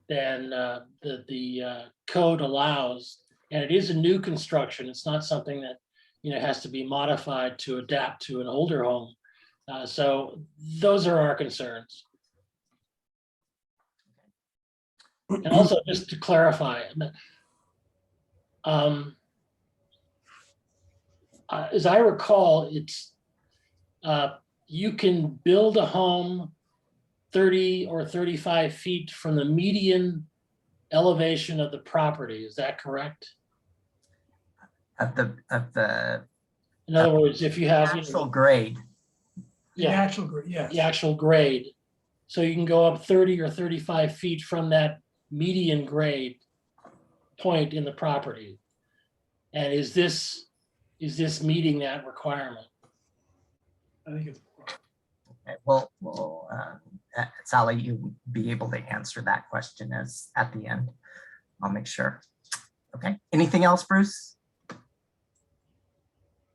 than the code allows. And it is a new construction. It's not something that, you know, has to be modified to adapt to an older home. So those are our concerns. And also, just to clarify, as I recall, it's you can build a home 30 or 35 feet from the median elevation of the property. Is that correct? Of the In other words, if you have actual grade. yeah, Actual grade, yes. the actual grade, so you can go up 30 or 35 feet from that median grade point in the property. And is this meeting that requirement? I think it's. Okay, well, Sally, you'll be able to answer that question as at the end. I'll make sure. Okay, anything else, Bruce?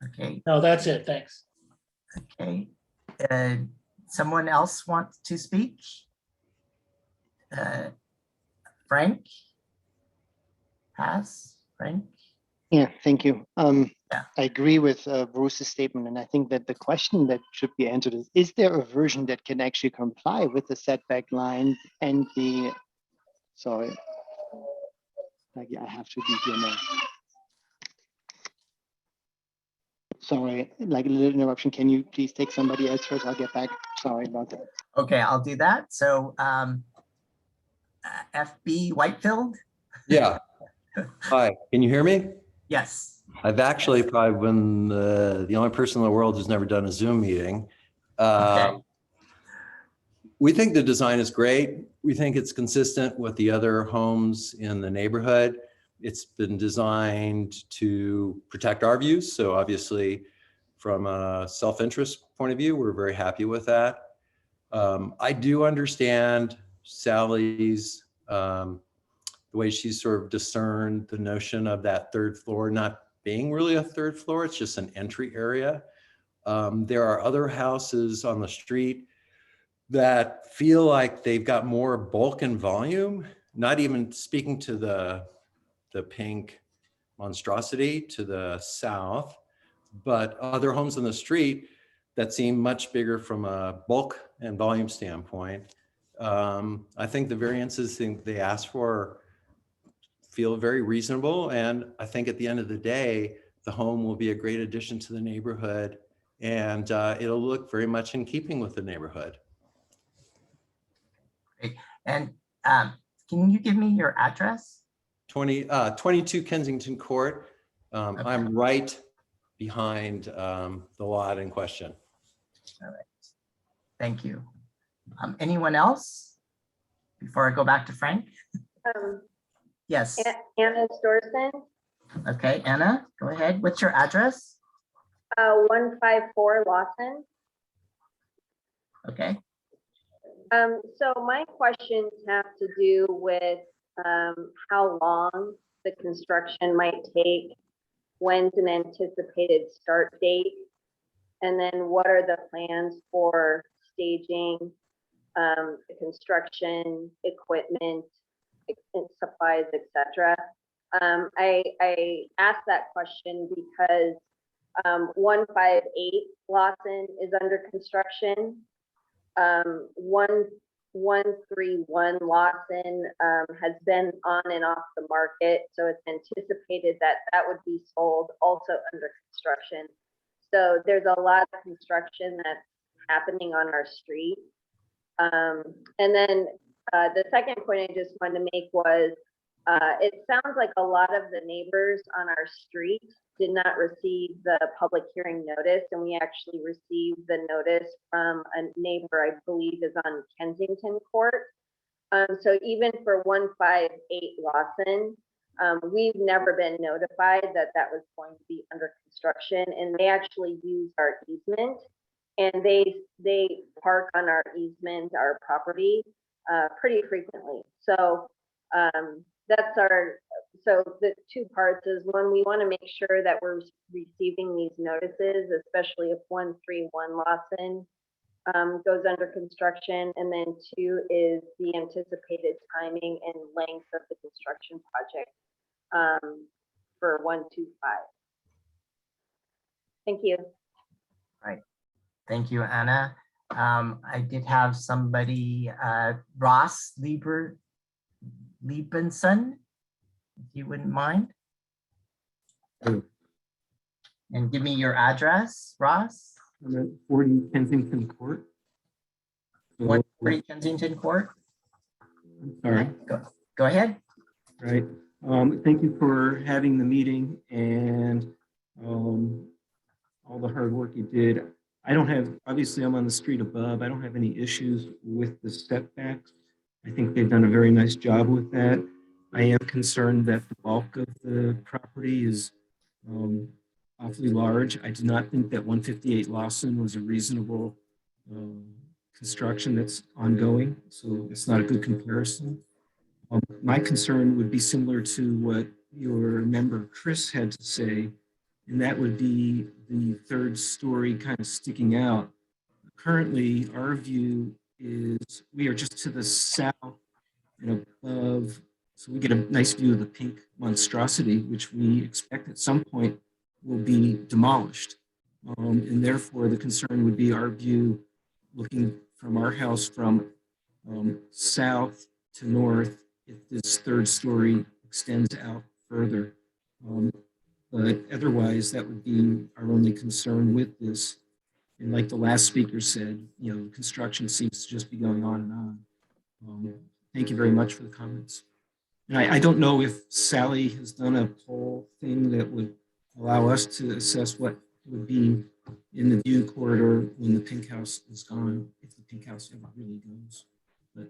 Okay. No, that's it. Thanks. Okay. Someone else want to speak? Frank? Pass, Frank? Yeah, thank you. Yeah. I agree with Bruce's statement, and I think that the question that should be answered is there a version that can actually comply with the setback line and the, sorry, I have to be here now. Sorry, like a little interruption. Can you please take somebody else first? I'll get back. Sorry about that. Okay, I'll do that. So FB Whitefield? Yeah. Hi, can you hear me? Yes. I've actually probably been the only person in the world who's never done a Zoom meeting. Okay. We think the design is great. We think it's consistent with the other homes in the neighborhood. It's been designed to protect our views. So obviously from a self-interest point of view, we're very happy with that. I do understand Sally's, the way she's sort of discerned the notion of that 3rd floor not being really a 3rd floor, it's just an entry area. There are other houses on the street that feel like they've got more bulk and volume, not even speaking to the pink monstrosity to the south, but other homes on the street that seem much bigger from a bulk and volume standpoint. I think the variances they asked for feel very reasonable. And I think at the end of the day, the home will be a great addition to the neighborhood, and it'll look very much in keeping with the neighborhood. Great. And can you give me your address? 22 Kensington Court. Okay. I'm right behind the lot in question. All right. Thank you. Anyone else? Before I go back to Frank? Yes. Anna Storson. Okay, Anna, go ahead. What's your address? 154 Lawson. Okay. So my questions have to do with how long the construction might take, when's an anticipated start date, and then what are the plans for staging, the construction, equipment, supplies, etc. I asked that question because 158 Lawson is under construction. 131 Lawson has been on and off the market, so it's anticipated that that would be sold, also under construction. So there's a lot of construction that's happening on our street. And then the second point I just wanted to make was, it sounds like a lot of the neighbors on our street did not receive the public hearing notice, and we actually received the notice from a neighbor, I believe is on Kensington Court. So even for 158 Lawson, we've never been notified that that was going to be under construction, and they actually use our easement, and they park on our easement, our property, pretty frequently. So that's so the two parts is, one, we want to make sure that we're receiving these notices, especially if 131 Lawson goes under construction. And then two is the anticipated timing and length of the construction project for 125. Thank you. Right. Thank you, Anna. I did have somebody, Ross Liebenson, if you wouldn't mind. And give me your address, Ross. I'm at 40 Kensington Court. 140 Kensington Court. Sorry. Go ahead. Right. Thank you for having the meeting and all the hard work you did. I don't have, obviously I'm on the street above. I don't have any issues with the setbacks. I think they've done a very nice job with that. I am concerned that the bulk of the property is awfully large. I do not think that 158 Lawson was a reasonable construction that's ongoing, so it's not a good comparison. My concern would be similar to what your member Chris had to say, and that would be the third story kind of sticking out. Currently, our view is we are just to the south and above, so we get a nice view of the pink monstrosity, which we expect at some point will be demolished. And therefore, the concern would be our view looking from our house from south to north, if this third story extends out further. But otherwise, that would be our only concern with this. And like the last speaker said, you know, construction seems to just be going on and on. Thank you very much for the comments. And I don't know if Sally has done a poll thing that would allow us to assess what would be in the view corridor when the pink house is gone, if the pink house ever really goes. But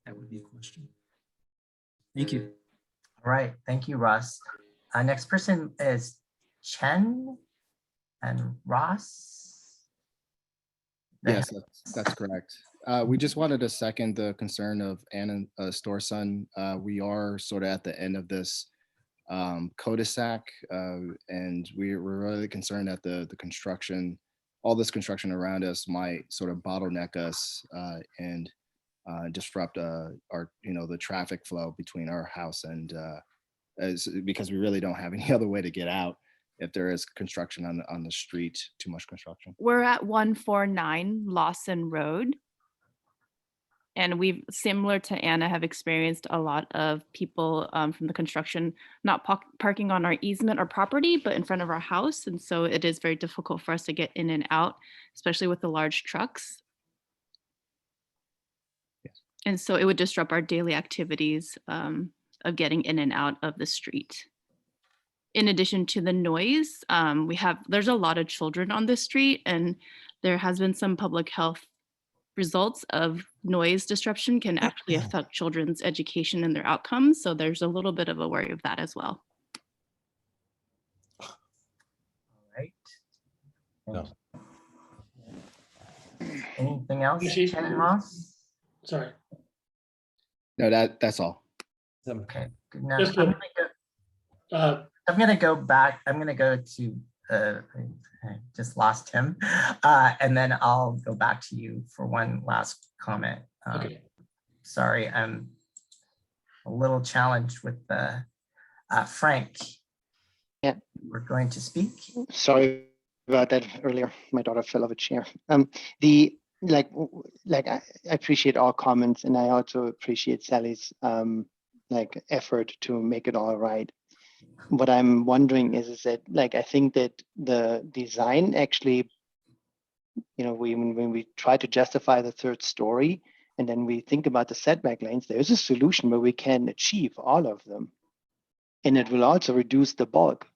that would be a question. Thank you. All right. Thank you, Russ. Next person is Chen and Ross. Yes, that's correct. We just wanted to second the concern of Anna Storson. We are sort of at the end of this cul-de-sac, and we're really concerned that the construction, all this construction around us might sort of bottleneck us and disrupt our, the traffic flow between our house and because we really don't have any other way to get out if there is construction on the street, too much construction. We're at 149 Lawson Road. And we've, similar to Anna, have experienced a lot of people from the construction not parking on our easement or property, but in front of our house. And so it is very difficult for us to get in and out, especially with the large trucks. Yes. And so it would disrupt our daily activities of getting in and out of the street. In addition to the noise, there's a lot of children on this street, and there has been some public health results of noise disruption can actually affect children's education and their outcomes. So there's a little bit of a worry of that as well. All right. No. Anything else, Chen and Ross? Sorry. No, that's all. Okay, good enough. Just I'm gonna go back. I'm gonna go to, I just lost him. And then I'll go back to you for one last comment. Okay. Sorry, I'm a little challenged with the Frank. We're going to speak. Sorry about that earlier. My daughter fell off a chair. I appreciate all comments, and I also appreciate Sally's effort to make it all right. What I'm wondering is that I think that the design actually, when we try to justify the third story, and then we think about the setback lanes, there's a solution where we can achieve all of them, and it will also reduce the bulk.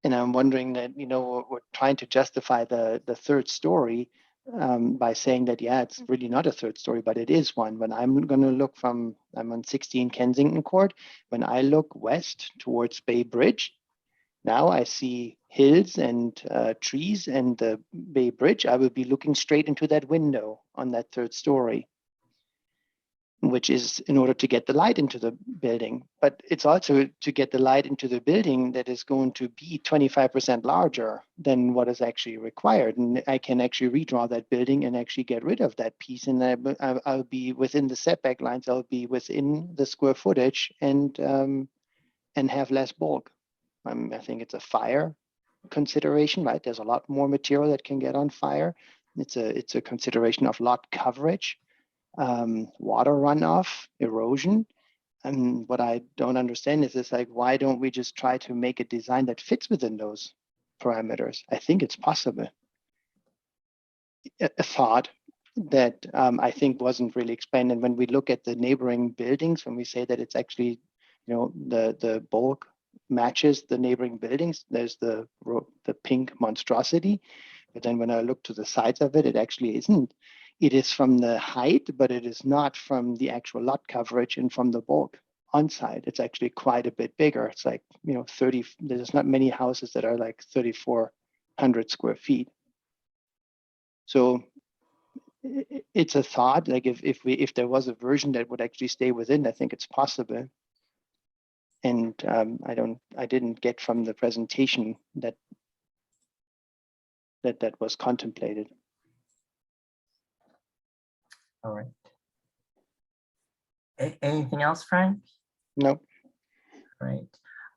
And I'm wondering that, we're trying to justify the third story by saying that, yeah, it's really not a third story, but it is one. When I'm going to look I'm on 16 Kensington Court. When I look west towards Bay Bridge, now I see hills and trees and the Bay Bridge. I will be looking straight into that window on that third story, which is in order to get the light into the building. But it's also to get the light into the building that is going to be 25% larger than what is actually required. And I can actually redraw that building and actually get rid of that piece. And I'll be within the setback lines. I'll be within the square footage and have less bulk. I think it's a fire consideration, right? There's a lot more material that can get on fire. It's a consideration of lot coverage. Water runoff, erosion. And what I don't understand is why don't we just try to make a design that fits within those parameters? I think it's possible. A thought that I think wasn't really explained. And when we look at the neighboring buildings, when we say that it's actually, the bulk matches the neighboring buildings, there's the pink monstrosity. But then when I look to the sides of it, it actually isn't. It is from the height, but it is not from the actual lot coverage and from the bulk on site. It's actually quite a bit bigger. It's 30, there's not many houses that are 3,400 square feet. So it's a thought, if there was a version that would actually stay within, I think it's possible. And I didn't get from the presentation that was contemplated. All right. Anything else, Frank? No. Right.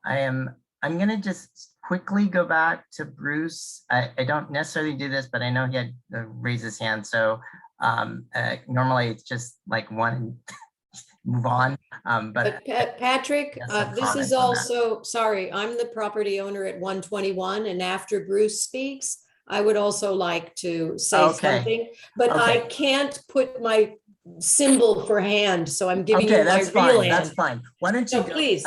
I'm going to just quickly go back to Bruce. I don't necessarily do this, but I know he had raised his hand. So normally it's just one move on. But Patrick, this is on also, sorry, I'm the property owner at 121, and after Bruce speaks, I would also like to say something, but I can't put my symbol for hand, so I'm giving you my real hand. That's fine. Why don't you please?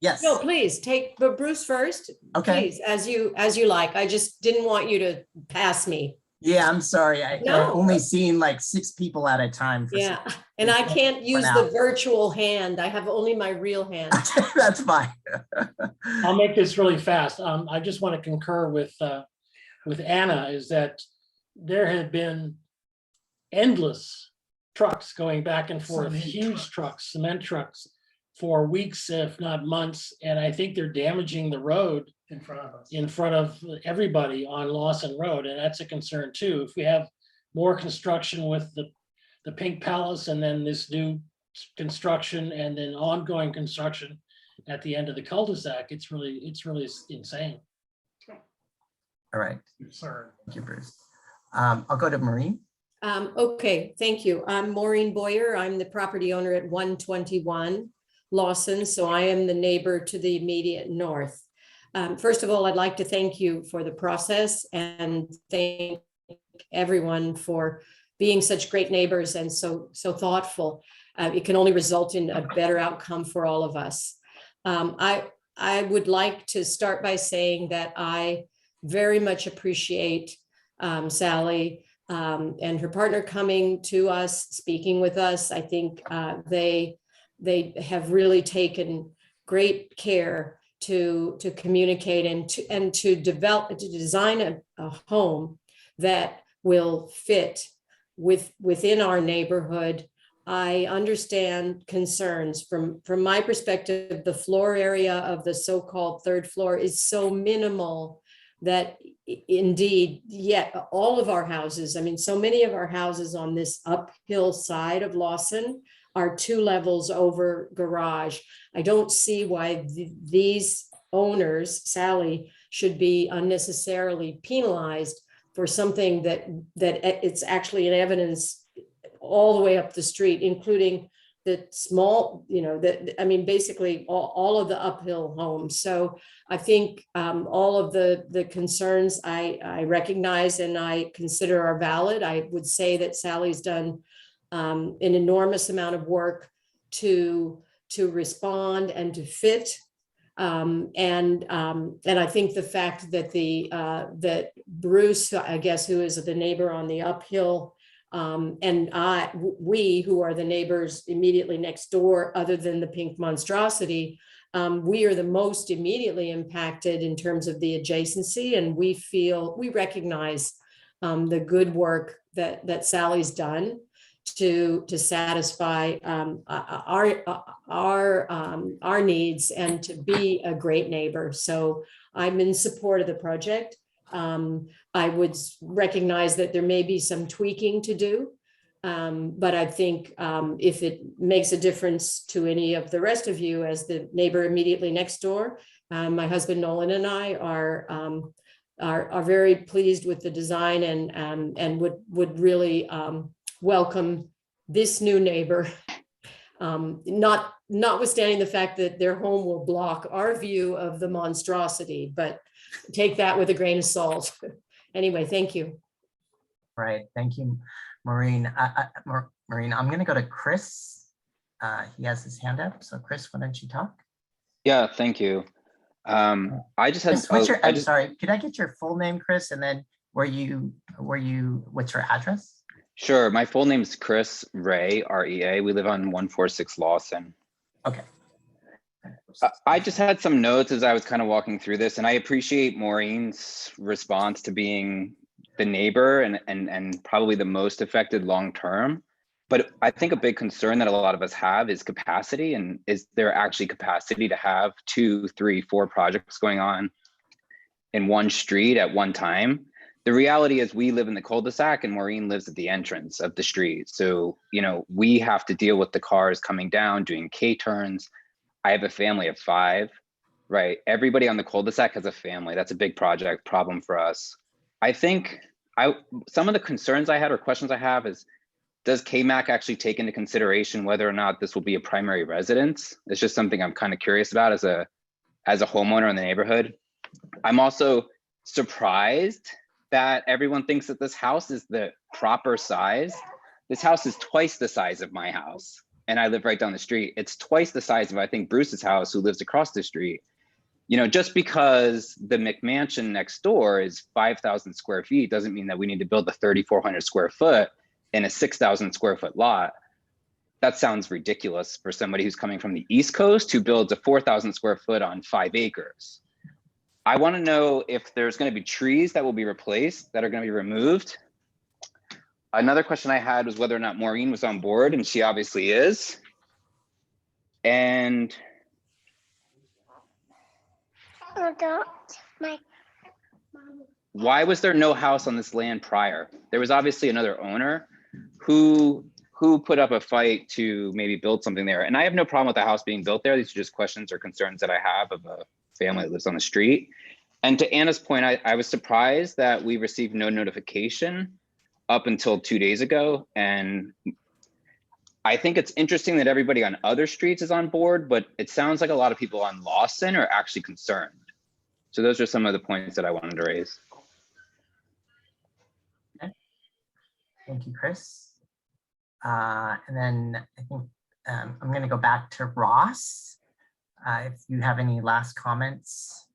Yes. No, please take Bruce first. Okay. Please, as you like. I just didn't want you to pass me. Yeah, I'm sorry. I've only seen 6 people at a time. Yeah, and I can't use the virtual hand. I have only my real hand. That's fine. I'll make this really fast. I just want to concur with Anna, is that there had been endless trucks going back and forth, huge trucks, cement trucks, for weeks, if not months. And I think they're damaging the road in front of us, in front of everybody on Lawson Road. And that's a concern too. If we have more construction with the Pink Palace and then this new construction and then ongoing construction at the end of the cul-de-sac, it's really insane. All right. Sorry. Thank you, Bruce. I'll go to Maureen. Okay, thank you. I'm Maureen Boyer. I'm the property owner at 121 Lawson, so I am the neighbor to the immediate north. First of all, I'd like to thank you for the process and thank everyone for being such great neighbors and so thoughtful. It can only result in a better outcome for all of us. I would like to start by saying that I very much appreciate Sally and her partner coming to us, speaking with us. I think they have really taken great care to communicate and to design a home that will fit within our neighborhood. I understand concerns from my perspective. The floor area of the so-called third floor is so minimal that indeed, yet all of our houses, I mean, so many of our houses on this uphill side of Lawson are 2 levels over garage. I don't see why these owners, Sally, should be unnecessarily penalized for something that it's actually in evidence all the way up the street, including the small, I mean, basically all of the uphill homes. So I think all of the concerns I recognize and I consider are valid. I would say that Sally's done an enormous amount of work to respond and to fit. And I think the fact that that Bruce, I guess, who is the neighbor on the uphill, and we who are the neighbors immediately next door, other than the pink monstrosity, we are the most immediately impacted in terms of the adjacency, and we recognize the good work that Sally's done to satisfy our needs and to be a great neighbor. So I'm in support of the project. I would recognize that there may be some tweaking to do, but I think if it makes a difference to any of the rest of you as the neighbor immediately next door, my husband Nolan and I are very pleased with the design and would really welcome this new neighbor, notwithstanding the fact that their home will block our view of the monstrosity, but take that with a grain of salt. Anyway, thank you. Right, thank you, Maureen. Maureen, I'm gonna go to Chris. He has his hand up, so Chris, why don't you talk? Yeah, thank you. I just had. Chris, I'm sorry, could I get your full name, Chris, and then what's your address? Sure, my full name is Chris Ray, R-E-A. We live on 146 Lawson. Okay. I just had some notes as I was kind of walking through this, and I appreciate Maureen's response to being the neighbor and probably the most affected long term. But I think a big concern that a lot of us have is capacity, and is there actually capacity to have 2, 3, 4 projects going on in one street at one time? The reality is we live in the cul-de-sac and Maureen lives at the entrance of the street. So, we have to deal with the cars coming down, doing K-turns. I have a family of 5, right? Everybody on the cul-de-sac has a family. That's a big problem for us. I think some of the concerns I had or questions I have is, does KMAC actually take into consideration whether or not this will be a primary residence? It's just something I'm kind of curious about as a homeowner in the neighborhood. I'm also surprised that everyone thinks that this house is the proper size. This house is twice the size of my house, and I live right down the street. It's twice the size of, I think, Bruce's house, who lives across the street. Just because the McMansion next door is 5,000 square feet doesn't mean that we need to build a 3,400 square foot in a 6,000 square foot lot. That sounds ridiculous for somebody who's coming from the East Coast who builds a 4,000 square foot on 5 acres. I want to know if there's going to be trees that will be replaced, that are going to be removed. Another question I had was whether or not Maureen was on board, and she obviously is. And why was there no house on this land prior? There was obviously another owner who put up a fight to maybe build something there. And I have no problem with the house being built there. These are just questions or concerns that I have of a family that lives on the street. And to Anna's point, I was surprised that we received no notification up until 2 days ago. And I think it's interesting that everybody on other streets is on board, but it sounds like a lot of people on Lawson are actually concerned. So those are some of the points that I wanted to raise. Okay. Thank you, Chris. And then I think I'm going to go back to Ross. If you have any last comments.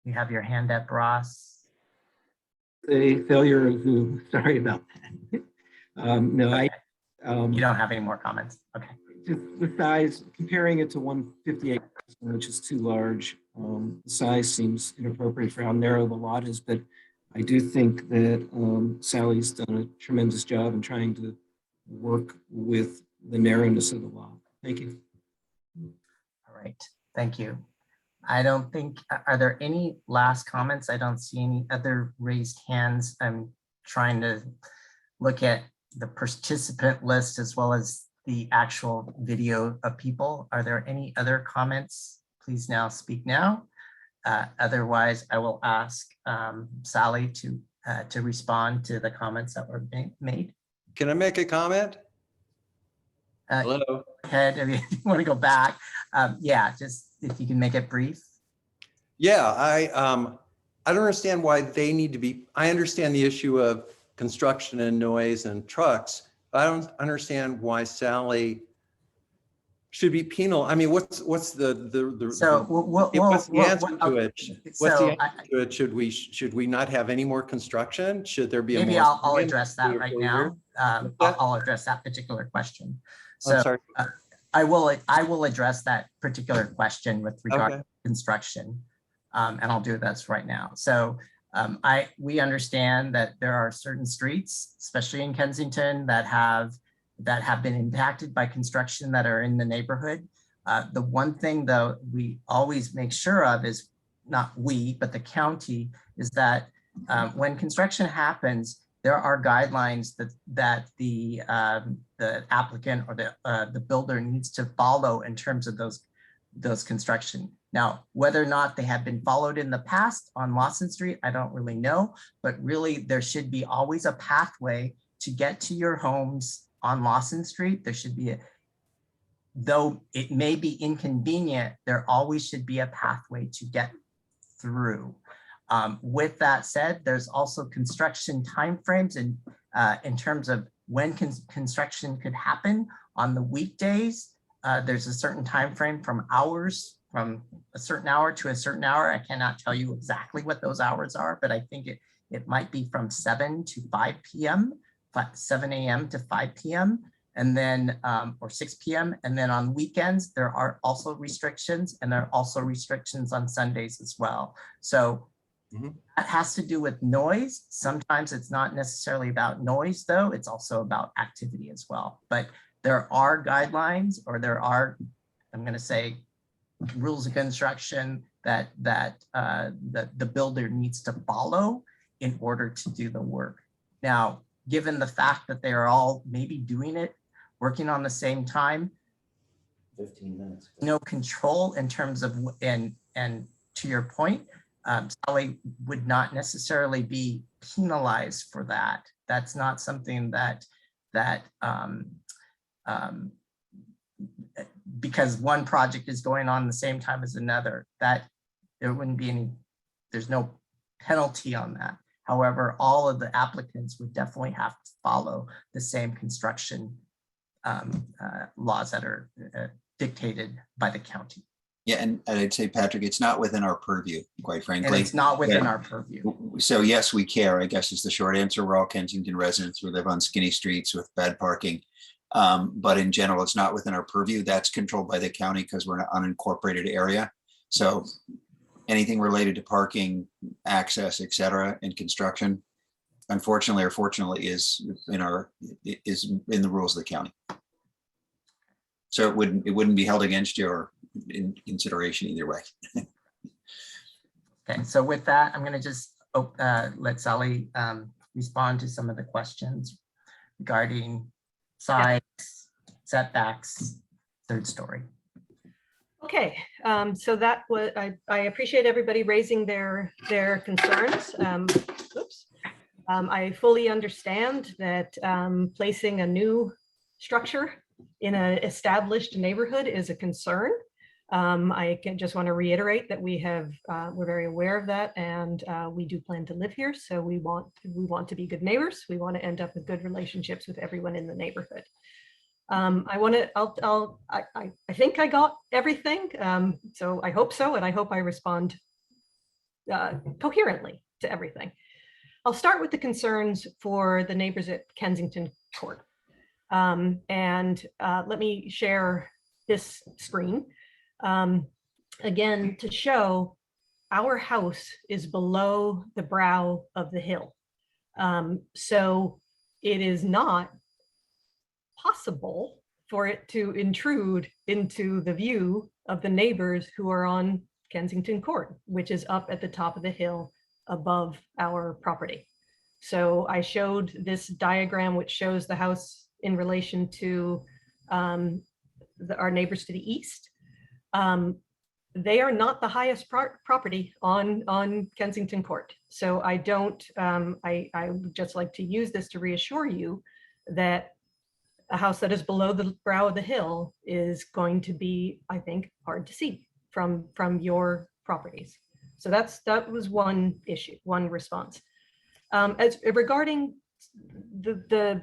You have your hand up, Ross. A failure of Zoom. Sorry about that. No, Okay. I. You don't have any more comments. Okay. Just the size, comparing it to 158, which is too large. The size seems inappropriate for how narrow the lot is, but I do think that Sally's done a tremendous job in trying to work with the narrowness of the lot. Thank you. All right. Thank you. I don't think, are there any last comments? I don't see any other raised hands. I'm trying to look at the participant list as well as the actual video of people. Are there any other comments? Please now speak now. Otherwise, I will ask Sally to respond to the comments that were made. Can I make a comment? Hello. Go ahead, if you want to go back. Yeah, just if you can make it brief. Yeah, I don't understand why they need to be, I understand the issue of construction and noise and trucks. I don't understand why Sally should be penal. I mean, what's the what's the answer to it? What's the answer to it? Should we not have any more construction? Should there be a maybe more? I'll address that right now. I'll address that particular question. So I will address that particular question with regard to construction, and I'll do this right now. So we understand that there are certain streets, especially in Kensington, that have been impacted by construction that are in the neighborhood. The one thing though we always make sure of is, not we, but the county, is that when construction happens, there are guidelines that the applicant or the builder needs to follow in terms of those construction. Now, whether or not they have been followed in the past on Lawson Street, I don't really know, but really there should be always a pathway to get to your homes on Lawson Street. There should be though it may be inconvenient, there always should be a pathway to get through. With that said, there's also construction timeframes in terms of when construction could happen on the weekdays. There's a certain time frame from a certain hour to a certain hour. I cannot tell you exactly what those hours are, but I think it might be from 7 to 5 p.m., 7 a.m. to 5 p.m. and then or 6 p.m. And then on weekends, there are also restrictions, and there are also restrictions on Sundays as well. So that has to do with noise. Sometimes it's not necessarily about noise though, it's also about activity as well. But there are guidelines, or there are, I'm going to say, rules of construction that the builder needs to follow in order to do the work. Now, given the fact that they are all maybe doing it, working on the same time, 15 minutes. No control in terms of, and to your point, Sally would not necessarily be penalized for that. That's not something that because one project is going on the same time as another, that there wouldn't be any, there's no penalty on that. However, all of the applicants would definitely have to follow the same construction laws that are dictated by the county. Yeah, and I'd say, Patrick, it's not within our purview, quite frankly. And it's not within our purview. So yes, we care, I guess is the short answer. We're all Kensington residents. We live on skinny streets with bad parking. But in general, it's not within our purview. That's controlled by the county because we're an unincorporated area. So anything related to parking, access, et cetera, and construction, unfortunately or fortunately, is in the rules of the county. So it wouldn't be held against you or in consideration either way. Okay, so with that, I'm going to just let Sally respond to some of the questions regarding size, setbacks, third story. Okay, so that was, I appreciate everybody raising their concerns. Oops. I fully understand that placing a new structure in an established neighborhood is a concern. I just want to reiterate that we're very aware of that, and we do plan to live here. So we want to be good neighbors. We want to end up with good relationships with everyone in the neighborhood. I think I got everything. So I hope so, and I hope I respond coherently to everything. I'll start with the concerns for the neighbors at Kensington Court. Let me share this screen. Again, to show our house is below the brow of the hill. So it is not possible for it to intrude into the view of the neighbors who are on Kensington Court, which is up at the top of the hill above our property. So I showed this diagram, which shows the house in relation to our neighbors to the east. They are not the highest property on Kensington Court. So I don't, I would just like to use this to reassure you that a house that is below the brow of the hill is going to be, I think, hard to see from your properties. So that was one issue, one response. As regarding the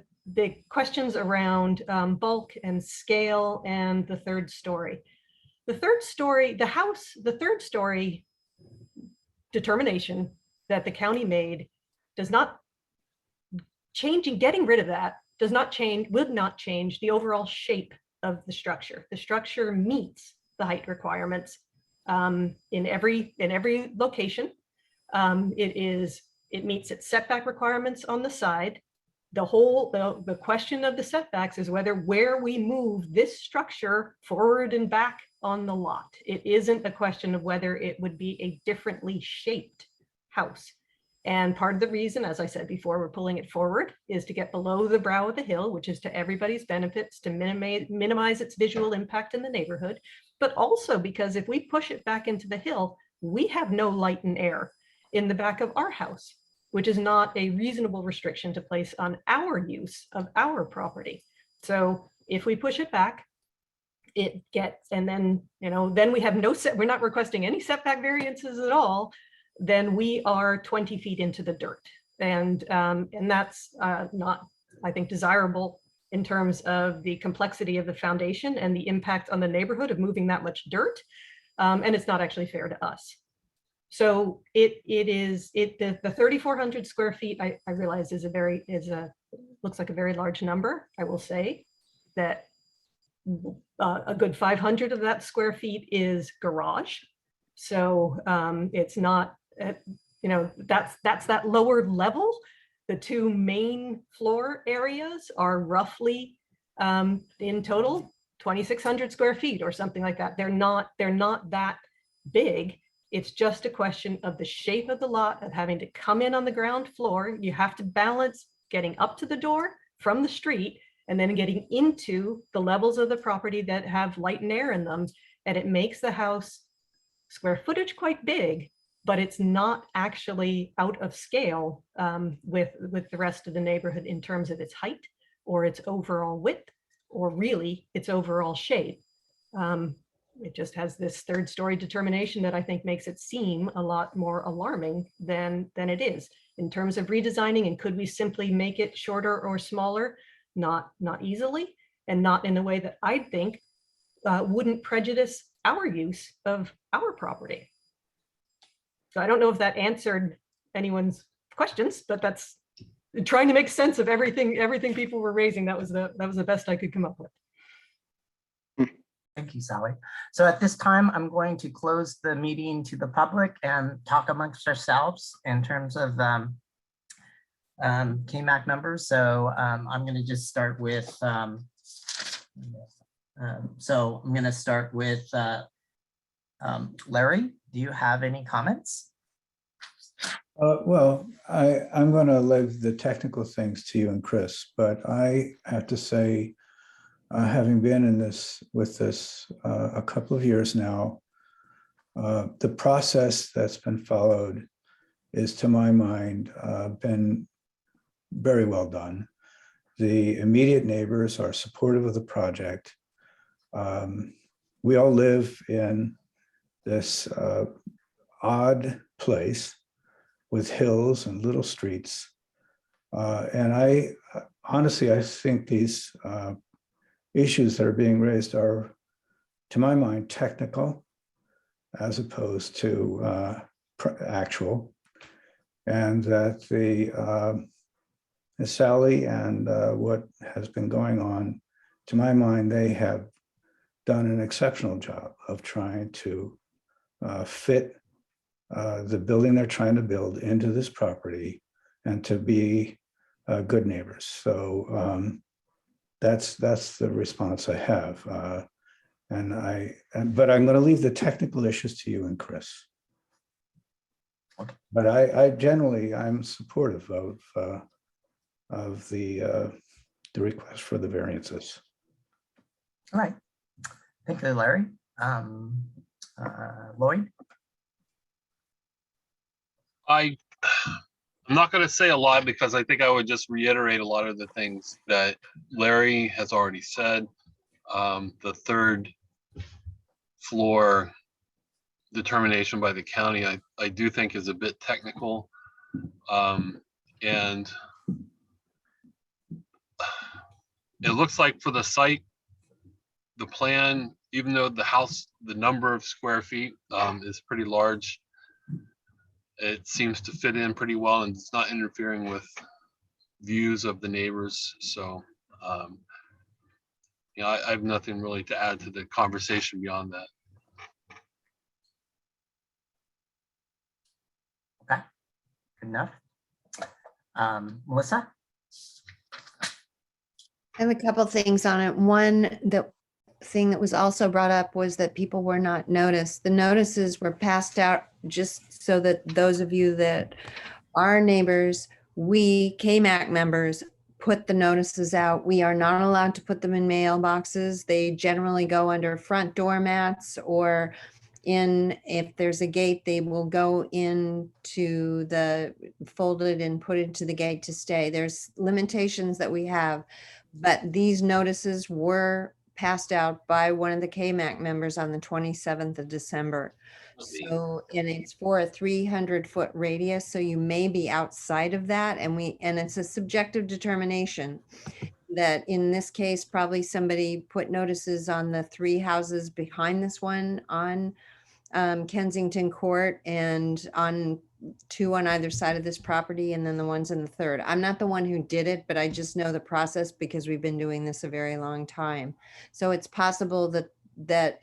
questions around bulk and scale and the third story. The third story, the third story determination that the county made does not getting rid of that would not change the overall shape of the structure. The structure meets the height requirements in every location. It meets its setback requirements on the side. The question of the setbacks is where we move this structure forward and back on the lot. It isn't a question of whether it would be a differently shaped house. And part of the reason, as I said before, we're pulling it forward is to get below the brow of the hill, which is to everybody's benefits, to minimize its visual impact in the neighborhood, but also because if we push it back into the hill, we have no light and air in the back of our house, which is not a reasonable restriction to place on our use of our property. So if we push it back, it gets, and then, then we have we're not requesting any setback variances at all, then we are 20 feet into the dirt. And that's not, I think, desirable in terms of the complexity of the foundation and the impact on the neighborhood of moving that much dirt. And it's not actually fair to us. So the 3,400 square feet, I realize looks like a very large number. I will say that a good 500 of that square feet is garage. So it's not, that's that lower level. The two main floor areas are roughly in total 2,600 square feet or something like that. They're not that big. It's just a question of the shape of the lot, of having to come in on the ground floor. You have to balance getting up to the door from the street and then getting into the levels of the property that have light and air in them. And it makes the house square footage quite big, but it's not actually out of scale with the rest of the neighborhood in terms of its height or its overall width, or really its overall shape. It just has this third story determination that I think makes it seem a lot more alarming than it is. In terms of redesigning, and could we simply make it shorter or smaller? Not easily, and not in a way that I think wouldn't prejudice our use of our property. So I don't know if that answered anyone's questions, but that's trying to make sense of everything people were raising. That was the best I could come up with. Thank you, Sally. So at this time, I'm going to close the meeting to the public and talk amongst ourselves in terms of KMAC members. So I'm going to just start with, Larry. Do you have any comments? Well, I'm going to leave the technical things to you and Chris, but I have to say, having been in with this a couple of years now, the process that's been followed is, to my mind, been very well done. The immediate neighbors are supportive of the project. We all live in this odd place with hills and little streets. And I think these issues that are being raised are, to my mind, technical as opposed to actual. And that Sally and what has been going on, to my mind, they have done an exceptional job of trying to fit the building they're trying to build into this property and to be good neighbors. So that's the response I have. But I'm going to leave the technical issues to you and Chris. Okay. But I'm supportive of the request for the variances. All right. Thank you, Larry. Lloyd? I'm not going to say a lot because I think I would just reiterate a lot of the things that Larry has already said. The third floor determination by the county, I do think is a bit technical. And it looks like for the site, the plan, even though the house, the number of square feet is pretty large, it seems to fit in pretty well and it's not interfering with views of the neighbors. So, you know, I have nothing really to add to the conversation beyond that. Okay, good enough. Melissa? I have a couple things on it. One, the thing that was also brought up was that people were not noticed. The notices were passed out just so that those of you that are neighbors, we KMAC members put the notices out. We are not allowed to put them in mailboxes. They generally go under front door mats, or if there's a gate, they will go into the folded and put into the gate to stay. There's limitations that we have, but these notices were passed out by one of the KMAC members on the 27th of December. So, and it's for a 300-foot radius, so you may be outside of that, and it's a subjective determination that in this case, probably somebody put notices on the 3 houses behind this one on Kensington Court, and on 2 on either side of this property, and then the ones in the 3rd. I'm not the one who did it, but I just know the process because we've been doing this a very long time. So it's possible that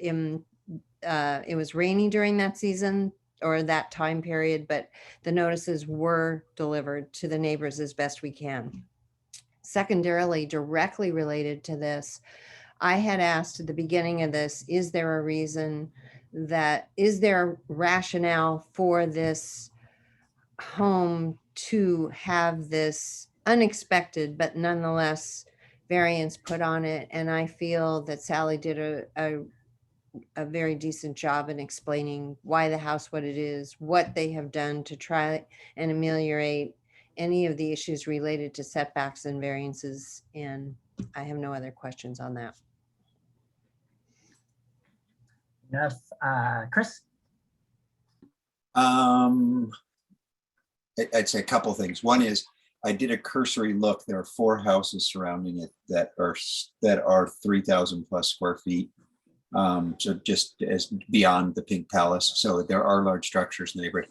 it was rainy during that season or that time period, but the notices were delivered to the neighbors as best we can. Secondarily, directly related to this, I had asked at the beginning of this, is there a rationale for this home to have this unexpected but nonetheless variance put on it? And I feel that Sally did a very decent job in explaining why the house what it is, what they have done to try and ameliorate any of the issues related to setbacks and variances. And I have no other questions on that. Enough. Chris? I'd say a couple things. One is I did a cursory look. There are 4 houses surrounding it that are 3,000 plus square feet. So just as beyond the Pink Palace. So there are large structures in the neighborhood.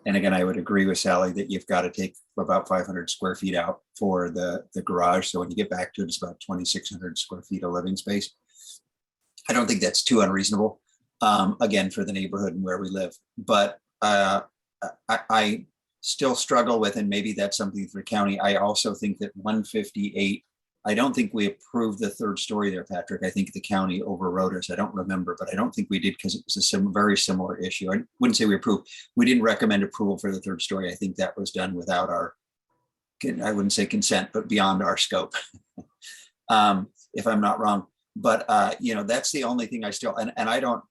And again, I would agree with Sally that you've got to take about 500 square feet out for the garage. So when you get back to it, it's about 2,600 square feet of living space. I don't think that's too unreasonable, again, for the neighborhood and where we live. But I still struggle with, and maybe that's something for the county. I also think that 158, I don't think we approved the 3rd story there, Patrick. I think the county overrode us. I don't remember, but I don't think we did because it was a very similar issue. I wouldn't say we approved. We didn't recommend approval for the 3rd story. I think that was done without our, I wouldn't say consent, but beyond our scope, if I'm not wrong. But, you know, that's the only thing I still, and I don't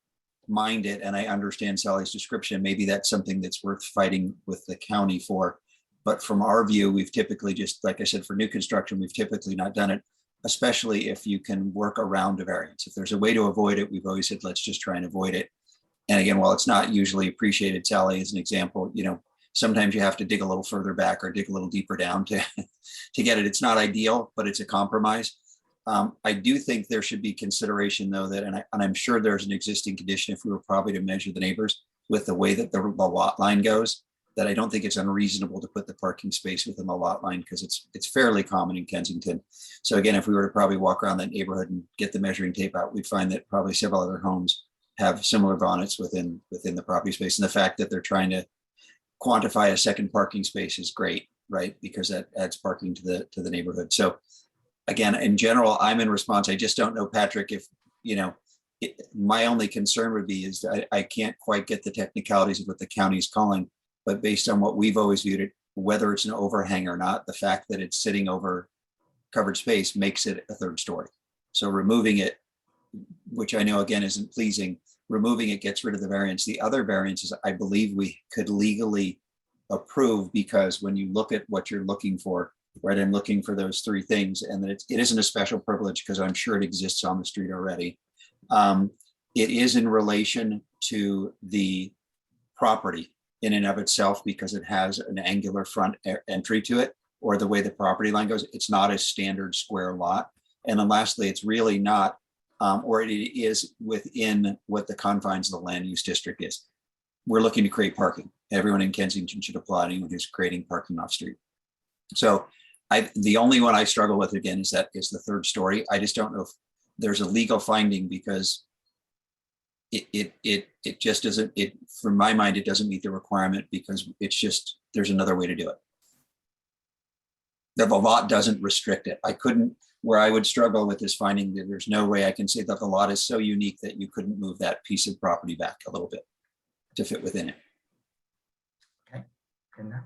mind it. And I understand Sally's description. Maybe that's something that's worth fighting with the county for. But from our view, we've typically just, like I said, for new construction, we've typically not done it, especially if you can work around a variance. If there's a way to avoid it, we've always said, let's just try and avoid it. And again, while it's not usually appreciated, Sally, as an example, you know, sometimes you have to dig a little further back or dig a little deeper down to get it. It's not ideal, but it's a compromise. I do think there should be consideration, though, that, and I'm sure there's an existing condition if we were probably to measure the neighbors with the way that the lot line goes, that I don't think it's unreasonable to put the parking space within the lot line because it's fairly common in Kensington. So again, if we were to probably walk around that neighborhood and get the measuring tape out, we'd find that probably several other homes have similar bonnets within the property space. And the fact that they're trying to quantify a second parking space is great, right? Because that adds parking to the neighborhood. So again, in general, I'm in response. I just don't know, Patrick, if, you know, my only concern would be is that I can't quite get the technicalities of what the county is calling. But based on what we've always viewed it, whether it's an overhang or not, the fact that it's sitting over covered space makes it a 3rd story. So removing it which I know again isn't pleasing. Removing it gets rid of the variance. The other variances, I believe we could legally approve, because when you look at what you're looking for, right, I'm looking for those three things, and that it isn't a special privilege because I'm sure it exists on the street already. It is in relation to the property in and of itself because it has an angular front entry to it, or the way the property line goes. It's not a standard square lot. And then lastly, it's really not, or it is within what the confines of the land use district is. We're looking to create parking. Everyone in Kensington should apply, anyone who's creating parking off street. So the only one I struggle with again is the third story. I just don't know if there's a legal finding, because it just doesn't, from my mind, it doesn't meet the requirement, because it's just, there's another way to do it. The lot doesn't restrict it. I couldn't, where I would struggle with is finding that there's no way I can say that the lot is so unique that you couldn't move that piece of property back a little bit to fit within it. Okay, good enough.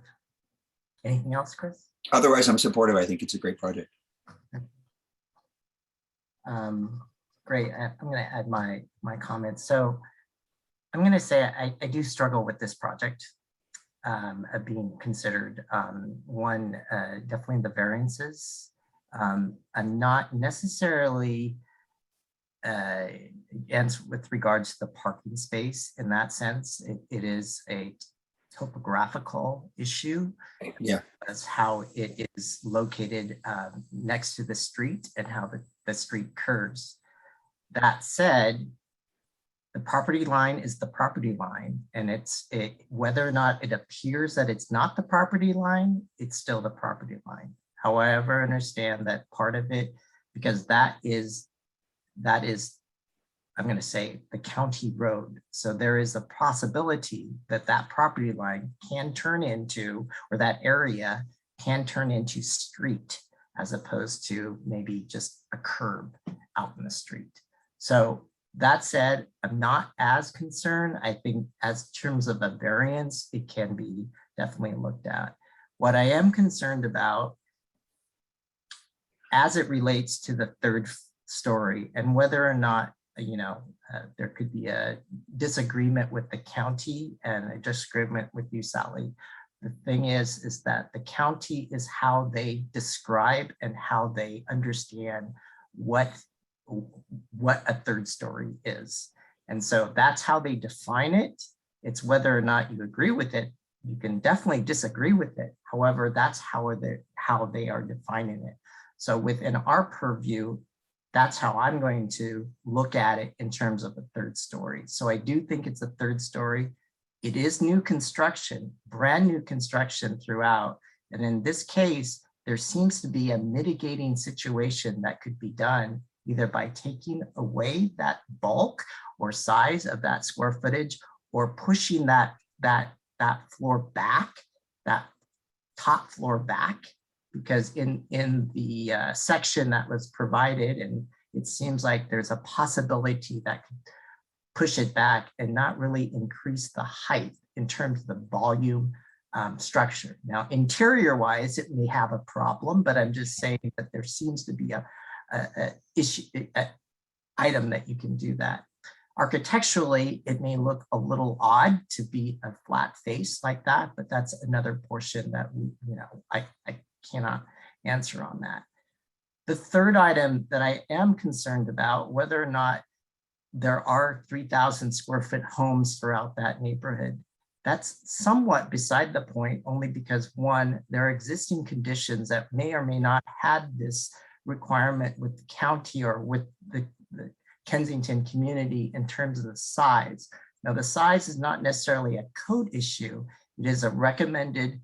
Anything else, Chris? Otherwise, I'm supportive. I think it's a great project. Great. I'm going to add my comments. So I'm going to say I do struggle with this project of being considered. One, definitely the variances. I'm not necessarily against with regards to the parking space in that sense. It is a topographical issue. Yeah, that's how it is located next to the street and how the street curves. That said, the property line is the property line, and whether or not it appears that it's not the property line, it's still the property line. However, I understand that part of it, because that is, I'm going to say, the county road. So there is a possibility that that property line can turn into, or that area can turn into street, as opposed to maybe just a curb out in the street. So that said, I'm not as concerned. I think as terms of a variance, it can be definitely looked at. What I am concerned about as it relates to the third story, and whether or not, there could be a disagreement with the county and a disagreement with you, Sally. The thing is that the county is how they describe and how they understand what a third story is. And so that's how they define it. It's whether or not you agree with it. You can definitely disagree with it. However, that's how they are defining it. So within our purview, that's how I'm going to look at it in terms of a third story. So I do think it's a third story. It is new construction, brand new construction throughout. And in this case, there seems to be a mitigating situation that could be done either by taking away that bulk or size of that square footage, or pushing that floor back, that top floor back. Because in the section that was provided, and it seems like there's a possibility that could push it back and not really increase the height in terms of the volume structure. Now, interior wise, it may have a problem, but I'm just saying that there seems to be a item that you can do that. Architecturally, it may look a little odd to be a flat face like that, but that's another portion that I cannot answer on that. The third item that I am concerned about, whether or not there are 3,000 square foot homes throughout that neighborhood, that's somewhat beside the point, only because one, there are existing conditions that may or may not have this requirement with the county or with the Kensington community in terms of the size. Now, the size is not necessarily a code issue. It is a recommended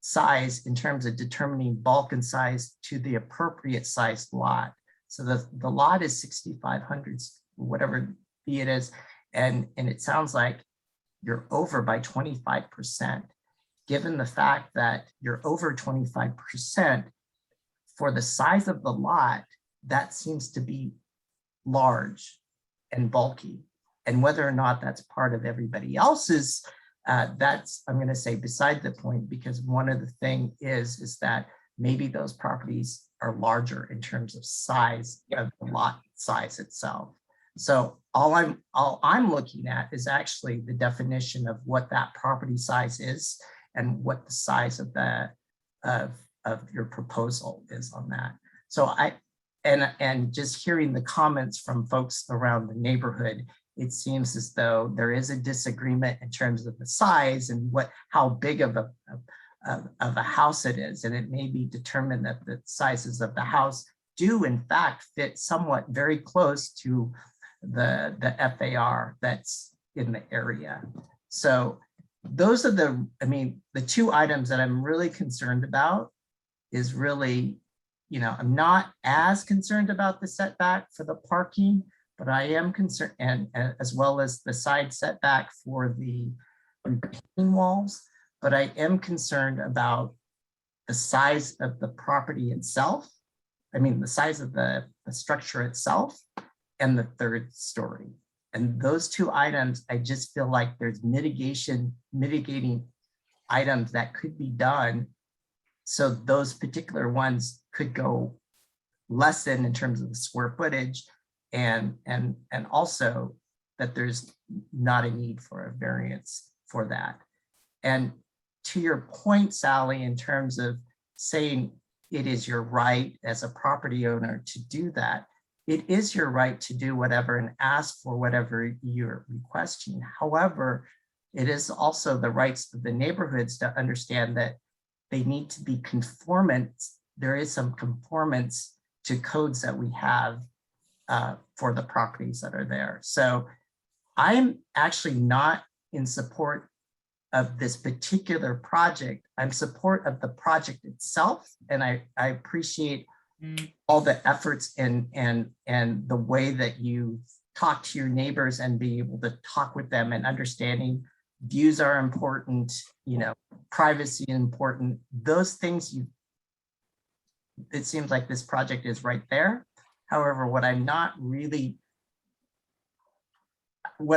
size in terms of determining bulk and size to the appropriate sized lot. So the lot is 6,500, whatever it is, and it sounds like you're over by 25%. Given the fact that you're over 25% for the size of the lot, that seems to be large and bulky. And whether or not that's part of everybody else's, that's, I'm going to say, beside the point, because one of the things is that maybe those properties are larger in terms of size of the lot size itself. So all I'm looking at is actually the definition of what that property size is and what the size of your proposal is on that. So and just hearing the comments from folks around the neighborhood, it seems as though there is a disagreement in terms of the size and how big of a house it is. And it may be determined that the sizes of the house do in fact fit somewhat very close to the FAR that's in the area. So those are the two items that I'm really concerned about is really, I'm not as concerned about the setback for the parking, but I am concerned, and as well as the side setback for the retaining walls, but I am concerned about the size of the property itself. The size of the structure itself and the third story. And those two items, I just feel like there's mitigating items that could be done. So those particular ones could go lessen in terms of the square footage and also that there's not a need for a variance for that. And to your point, Sally, in terms of saying it is your right as a property owner to do that, it is your right to do whatever and ask for whatever you're requesting. However, it is also the rights of the neighborhoods to understand that they need to be conformant. There is some conformance to codes that we have for the properties that are there. So I'm actually not in support of this particular project. I'm support of the project itself. And I appreciate all the efforts and the way that you talk to your neighbors and be able to talk with them and understanding views are important, privacy is important. Those things it seems like this project is right there. However, what I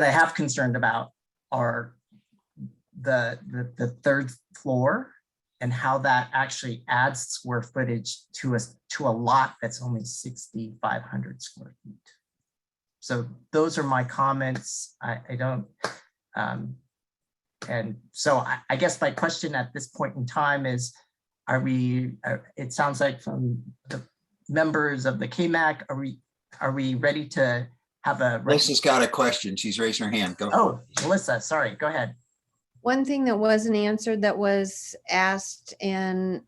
have concerned about are the third floor and how that actually adds square footage to a lot that's only 6,500 square feet. So those are my comments. And so I guess my question at this point in time is, it sounds like from the members of the KMAC, are we ready to have a? Melissa's got a question. She's raising her hand. Go. Oh, Melissa, sorry, go ahead. One thing that wasn't answered that was asked, and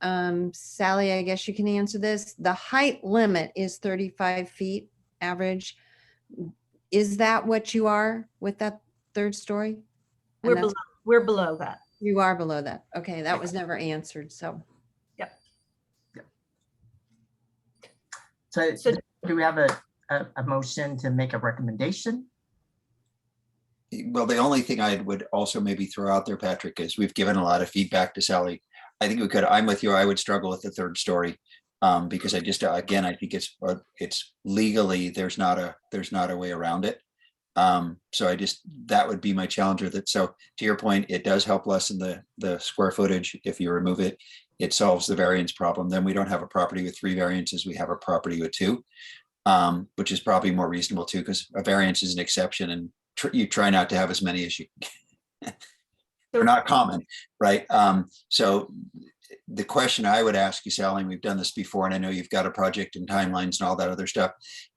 Sally, I guess you can answer this. The height limit is 35 feet average. Is that what you are with that third story? We're below that. You are below that. Okay, that was never answered, so. Yep. So do we have a motion to make a recommendation? Well, the only thing I would also maybe throw out there, Patrick, is we've given a lot of feedback to Sally. I think we could, I'm with you, I would struggle with the third story because I just, again, I think it's legally, there's not a way around it. So that would be my challenge with it. So to your point, it does help lessen the square footage. If you remove it, it solves the variance problem. Then we don't have a property with 3 variances. We have a property with 2, which is probably more reasonable too, because a variance is an exception and you try not to have as many as you can. They're not common, right? So the question I would ask you, Sally, and we've done this before, and I know you've got a project and timelines and all that other stuff,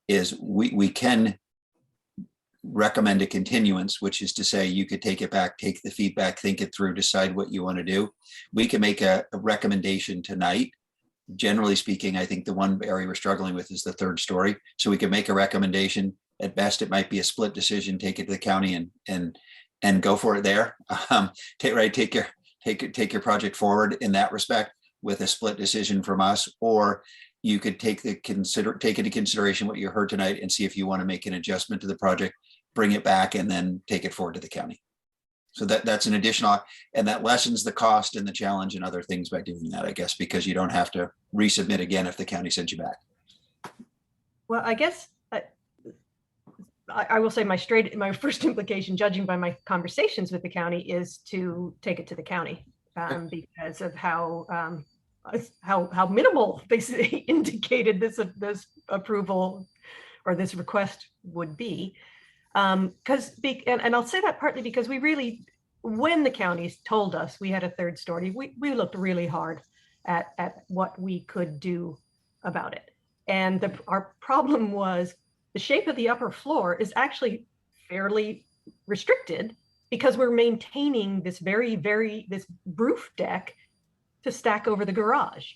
is we can recommend a continuance, which is to say you could take it back, take the feedback, think it through, decide what you want to do. We can make a recommendation tonight. Generally speaking, I think the one area we're struggling with is the third story. So we can make a recommendation. At best, it might be a split decision, take it to the county and go for it there. Take your project forward in that respect with a split decision from us, or you could take into consideration what you heard tonight and see if you want to make an adjustment to the project, bring it back, and then take it forward to the county. So that's an additional, and that lessens the cost and the challenge and other things by doing that, I guess, because you don't have to resubmit again if the county sends you back. Well, I guess I will say my first implication, judging by my conversations with the county, is to take it to the county because of how minimal they indicated this approval or this request would be. Because, and I'll say that partly because we really, when the counties told us we had a third story, we looked really hard at what we could do about it. And our problem was the shape of the upper floor is actually fairly restricted because we're maintaining this this roof deck to stack over the garage.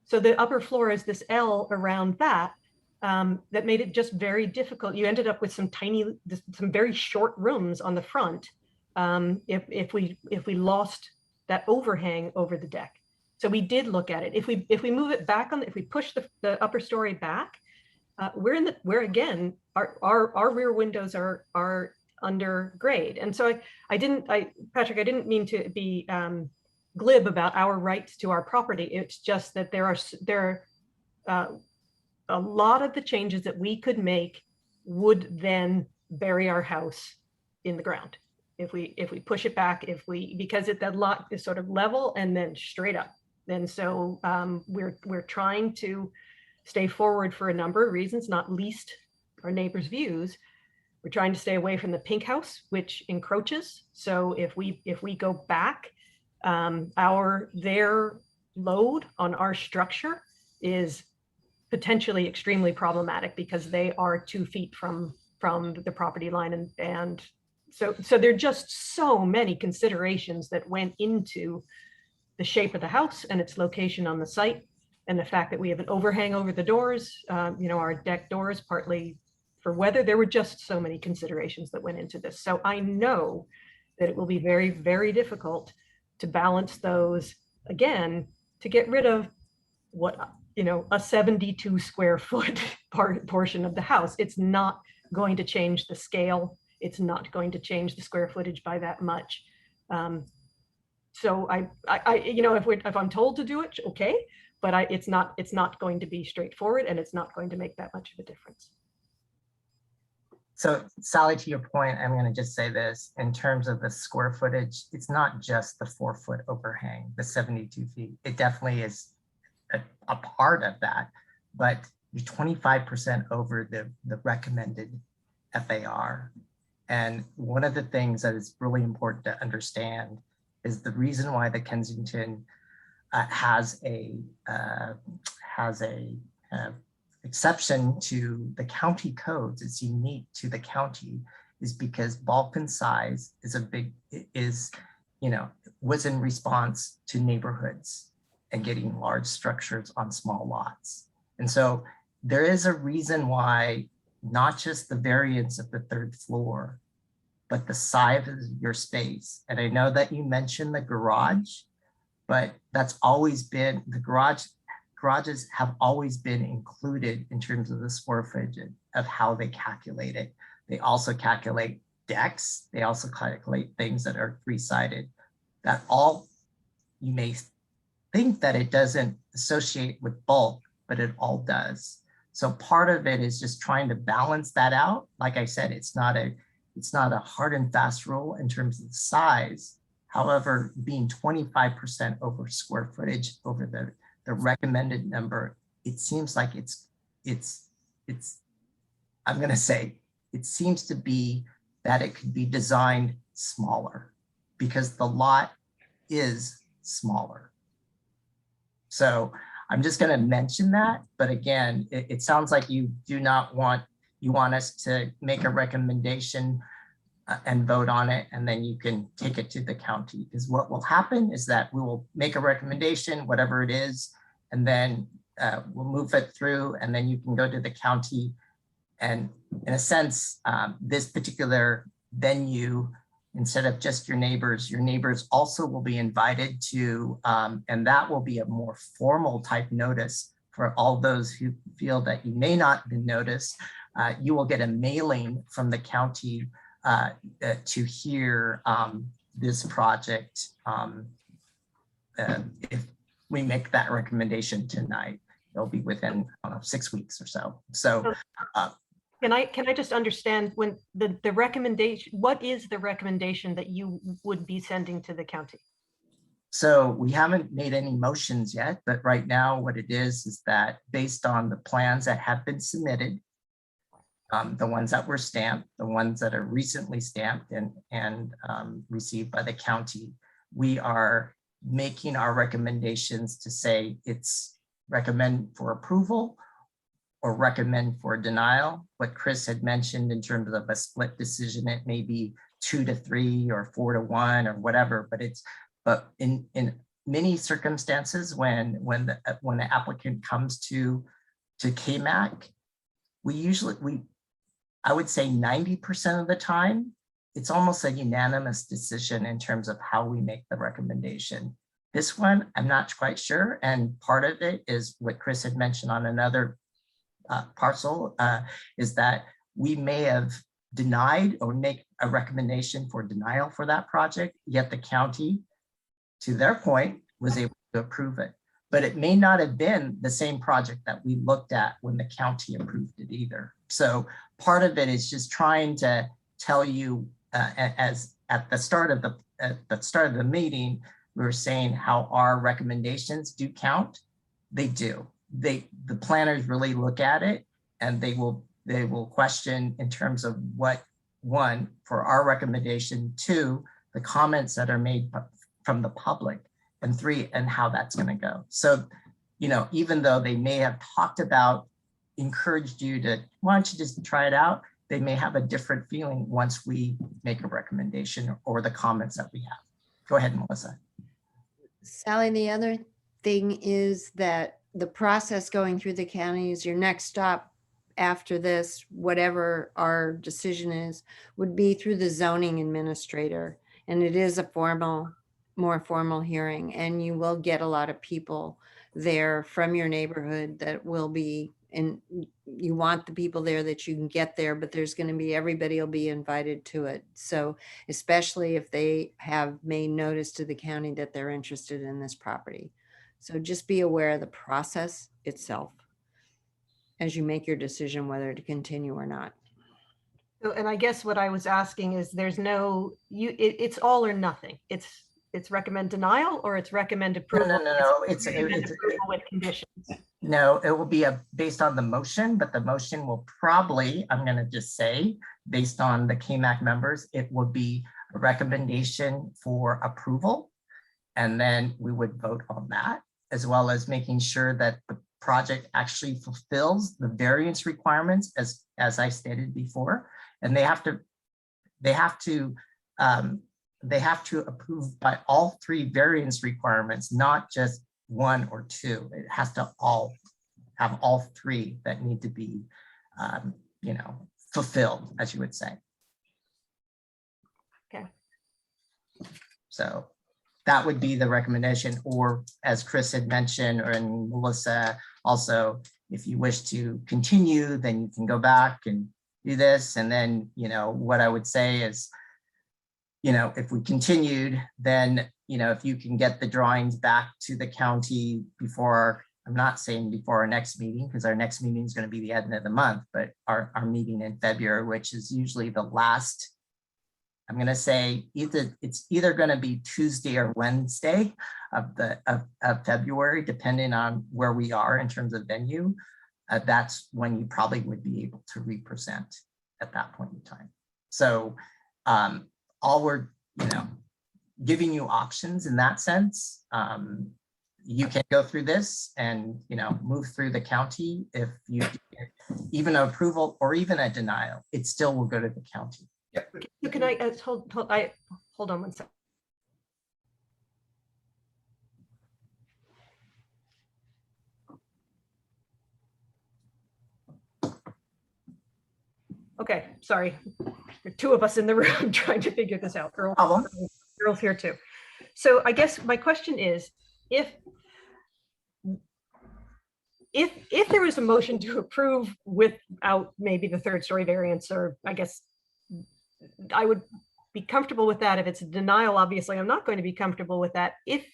So the upper floor is this L around that, that made it just very difficult. You ended up with some very short rooms on the front if we lost that overhang over the deck. So we did look at it. If we move it back if we push the upper story back, we're again, our rear windows are under grade. And so Patrick, I didn't mean to be glib about our rights to our property. It's just that there are a lot of the changes that we could make would then bury our house in the ground if we push it back, because that lot is sort of level and then straight up. And so we're trying to stay forward for a number of reasons, not least our neighbors' views. We're trying to stay away from the pink house, which encroaches. So if we go back, their load on our structure is potentially extremely problematic because they are 2 feet from the property line. And so there are just so many considerations that went into the shape of the house and its location on the site, and the fact that we have an overhang over the doors, our deck doors, partly for weather. There were just so many considerations that went into this. So I know that it will be very, very difficult to balance those again, to get rid of a 72 square foot portion of the house. It's not going to change the scale. It's not going to change the square footage by that much. So if I'm told to do it, okay, but it's not going to be straightforward, and it's not going to make that much of a difference. So Sally, to your point, I'm going to just say this in terms of the square footage. It's not just the 4-foot overhang, the 72 feet. It definitely is a part of that, but you're 25% over the recommended FAR. And one of the things that is really important to understand is the reason why the Kensington has a exception to the county codes. It's unique to the county, is because bulk and size was in response to neighborhoods and getting large structures on small lots. And so there is a reason why not just the variance of the 3rd floor, but the size of your space. And I know that you mentioned the garage, but that's always been, garages have always been included in terms of the square footage of how they calculate it. They also calculate decks. They also calculate things that are 3-sided. That all, you may think that it doesn't associate with bulk, but it all does. So part of it is just trying to balance that out. Like I said, it's not a hard and fast rule in terms of the size. However, being 25% over square footage over the recommended number, it seems like I'm going to say, it seems to be that it could be designed smaller because the lot is smaller. So I'm just going to mention that. But again, it sounds like you want us to make a recommendation and vote on it, and then you can take it to the county. Because what will happen is that we will make a recommendation, whatever it is, and then we'll move it through, and then you can go to the county. And in a sense, this particular venue, instead of just your neighbors also will be invited to, and that will be a more formal type notice for all those who feel that you may not have been noticed. You will get a mailing from the county to hear this project if we make that recommendation tonight. It'll be within, I don't know, 6 weeks or so. So can I just understand when the recommendation, what is the recommendation that you would be sending to the county? So we haven't made any motions yet, but right now what it is that based on the plans that have been submitted, the ones that were stamped, the ones that are recently stamped and received by the county. We are making our recommendations to say it's recommend for approval or recommend for denial. What Chris had mentioned in terms of a split decision, it may be 2-3 or 4-1 or whatever, but in many circumstances when the applicant comes to KMAC, I would say 90% of the time, it's almost a unanimous decision in terms of how we make the recommendation. This one, I'm not quite sure. And part of it is what Chris had mentioned on another parcel, is that we may have denied or make a recommendation for denial for that project, yet the county, to their point, was able to approve it. But it may not have been the same project that we looked at when the county approved it either. So part of it is just trying to tell you, as at the start of the meeting, we were saying how our recommendations do count. They do. The planners really look at it, and they will question in terms of what, one, for our recommendation, two, the comments that are made from the public, and three, and how that's going to go. So, even though they may have talked about, encouraged you to, why don't you just try it out? They may have a different feeling once we make a recommendation or the comments that we have. Go ahead, Melissa. Sally, the other thing is that the process going through the county is your next stop after this, whatever our decision is, would be through the zoning administrator. And it is a more formal hearing, and you will get a lot of people there from your neighborhood that will be, and you want the people there that you can get there, but there's going to be, everybody will be invited to it. So especially if they have made notice to the county that they're interested in this property. So just be aware of the process itself as you make your decision whether to continue or not. So, and I guess what I was asking is there's no, it's all or nothing. It's recommend denial or it's recommend approval. No. It's approval with conditions. No, it will be based on the motion, but the motion will probably, I'm going to just say, based on the KMAC members, it will be a recommendation for approval. And then we would vote on that, as well as making sure that the project actually fulfills the variance requirements as I stated before. And they have to approve by all three variance requirements, not just one or two. It has to have all three that need to be, fulfilled, as you would say. Okay. So that would be the recommendation, or as Chris had mentioned, or in Melissa also, if you wish to continue, then you can go back and do this. And then, what I would say is, if we continued, then, if you can get the drawings back to the county before, I'm not saying before our next meeting, because our next meeting is going to be the end of the month, but our meeting in February, which is usually the last, I'm going to say it's either going to be Tuesday or Wednesday of February, depending on where we are in terms of venue. That's when you probably would be able to represent at that point in time. So all we're, giving you options in that sense. You can go through this and, move through the county. If you get even an approval or even a denial, it still will go to the county. So can I hold on one second. Okay, sorry. There are two of us in the room trying to figure this out. Earl's here too. So I guess my question is, if there was a motion to approve without maybe the third story variance, or I guess I would be comfortable with that. If it's a denial, obviously I'm not going to be comfortable with that. If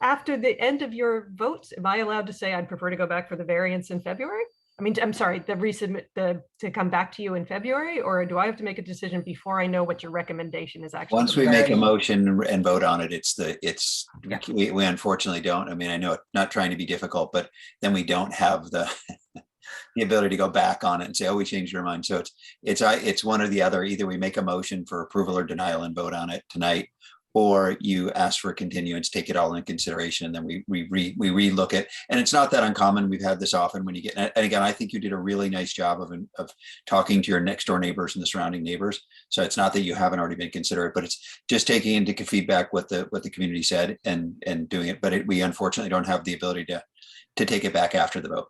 after the end of your votes, am I allowed to say I'd prefer to go back for the variance in February? I mean, I'm sorry, the resubmit to come back to you in February, or do I have to make a decision before I know what your recommendation is actually? Once we make a motion and vote on it, we unfortunately don't. I mean, I know not trying to be difficult, but then we don't have the ability to go back on it and say, oh, we changed our mind. So it's one or the other. Either we make a motion for approval or denial and vote on it tonight, or you ask for a continuance, take it all in consideration, and then we relook it. And it's not that uncommon. We've had this often when you get, and again, I think you did a really nice job of talking to your next door neighbors and the surrounding neighbors. So it's not that you haven't already been considerate, but it's just taking into feedback what the community said and doing it. But we unfortunately don't have the ability to take it back after the vote.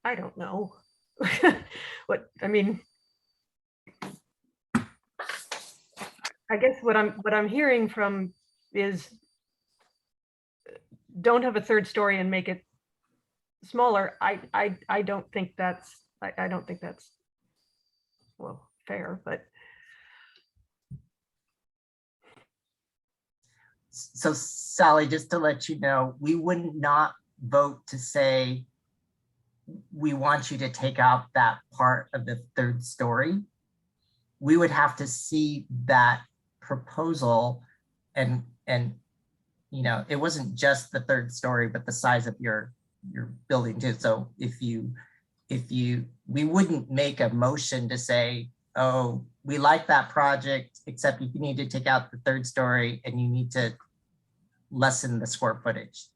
I don't know. I mean, I guess what I'm hearing from is don't have a third story and make it smaller. I don't think that's I don't think that's well fair, but so Sally, just to let you know, we would not vote to say we want you to take out that part of the third story. We would have to see that proposal and you know, it wasn't just the third story, but the size of your building too. So we wouldn't make a motion to say, oh, we like that project, except you need to take out the third story and you need to lessen the square footage,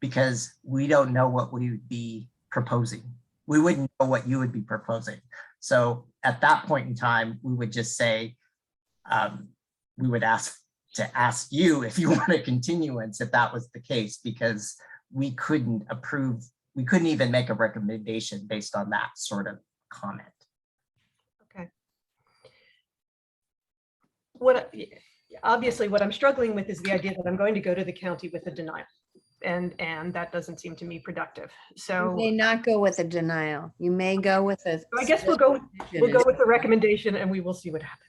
because we don't know what we would be proposing. We wouldn't know what you would be proposing. So at that point in time, we would just say, we would ask you if you want a continuance, if that was the case, because we couldn't even make a recommendation based on that sort of comment. okay. Obviously what I'm struggling with is the idea that I'm going to go to the county with a denial, and that doesn't seem to me productive. So You may not go with a denial. You may go with a. I guess we'll go with the recommendation and we will see what happens.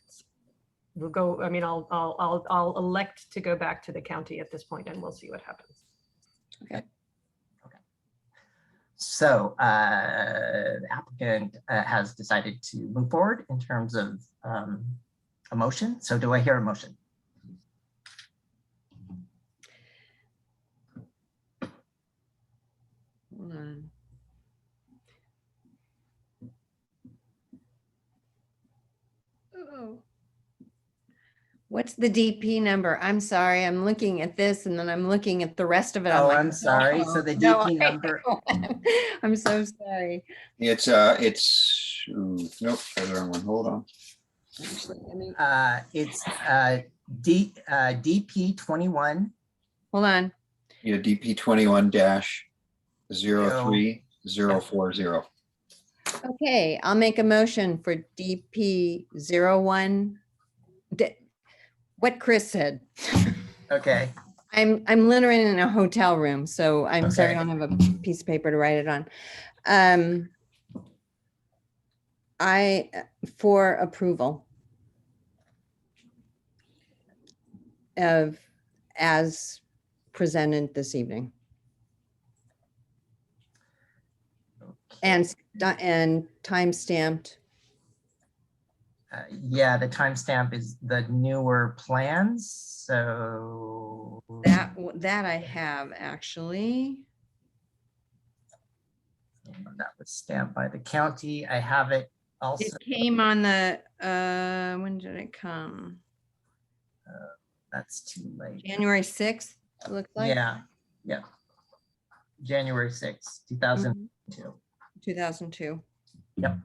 We'll go, I mean, I'll elect to go back to the county at this point and we'll see what happens. Okay. So the applicant has decided to move forward in terms of a motion. So do I hear a motion? Hold on. Oh. What's the DP number? I'm sorry, I'm looking at this and then I'm looking at the rest of it. Oh, like, I'm sorry. So the no, DP number. I'm so sorry. It's nope, the wrong one. Hold on. It's DP 21. Hold on. Yeah, DP 21-03040. Okay, I'll make a motion for DP 01. What Chris said. Okay. I'm literally in a hotel room, so I'm sorry I don't have a piece of paper to write it on. For approval of as presented this evening. And time stamped. Yeah, the timestamp is the newer plans. So That I have actually. That was stamped by the county. I have it also. It came on the, when did it come? That's too late. January 6th, it looks like. Yeah, yeah. January 6th, 2002. 2002. Yep.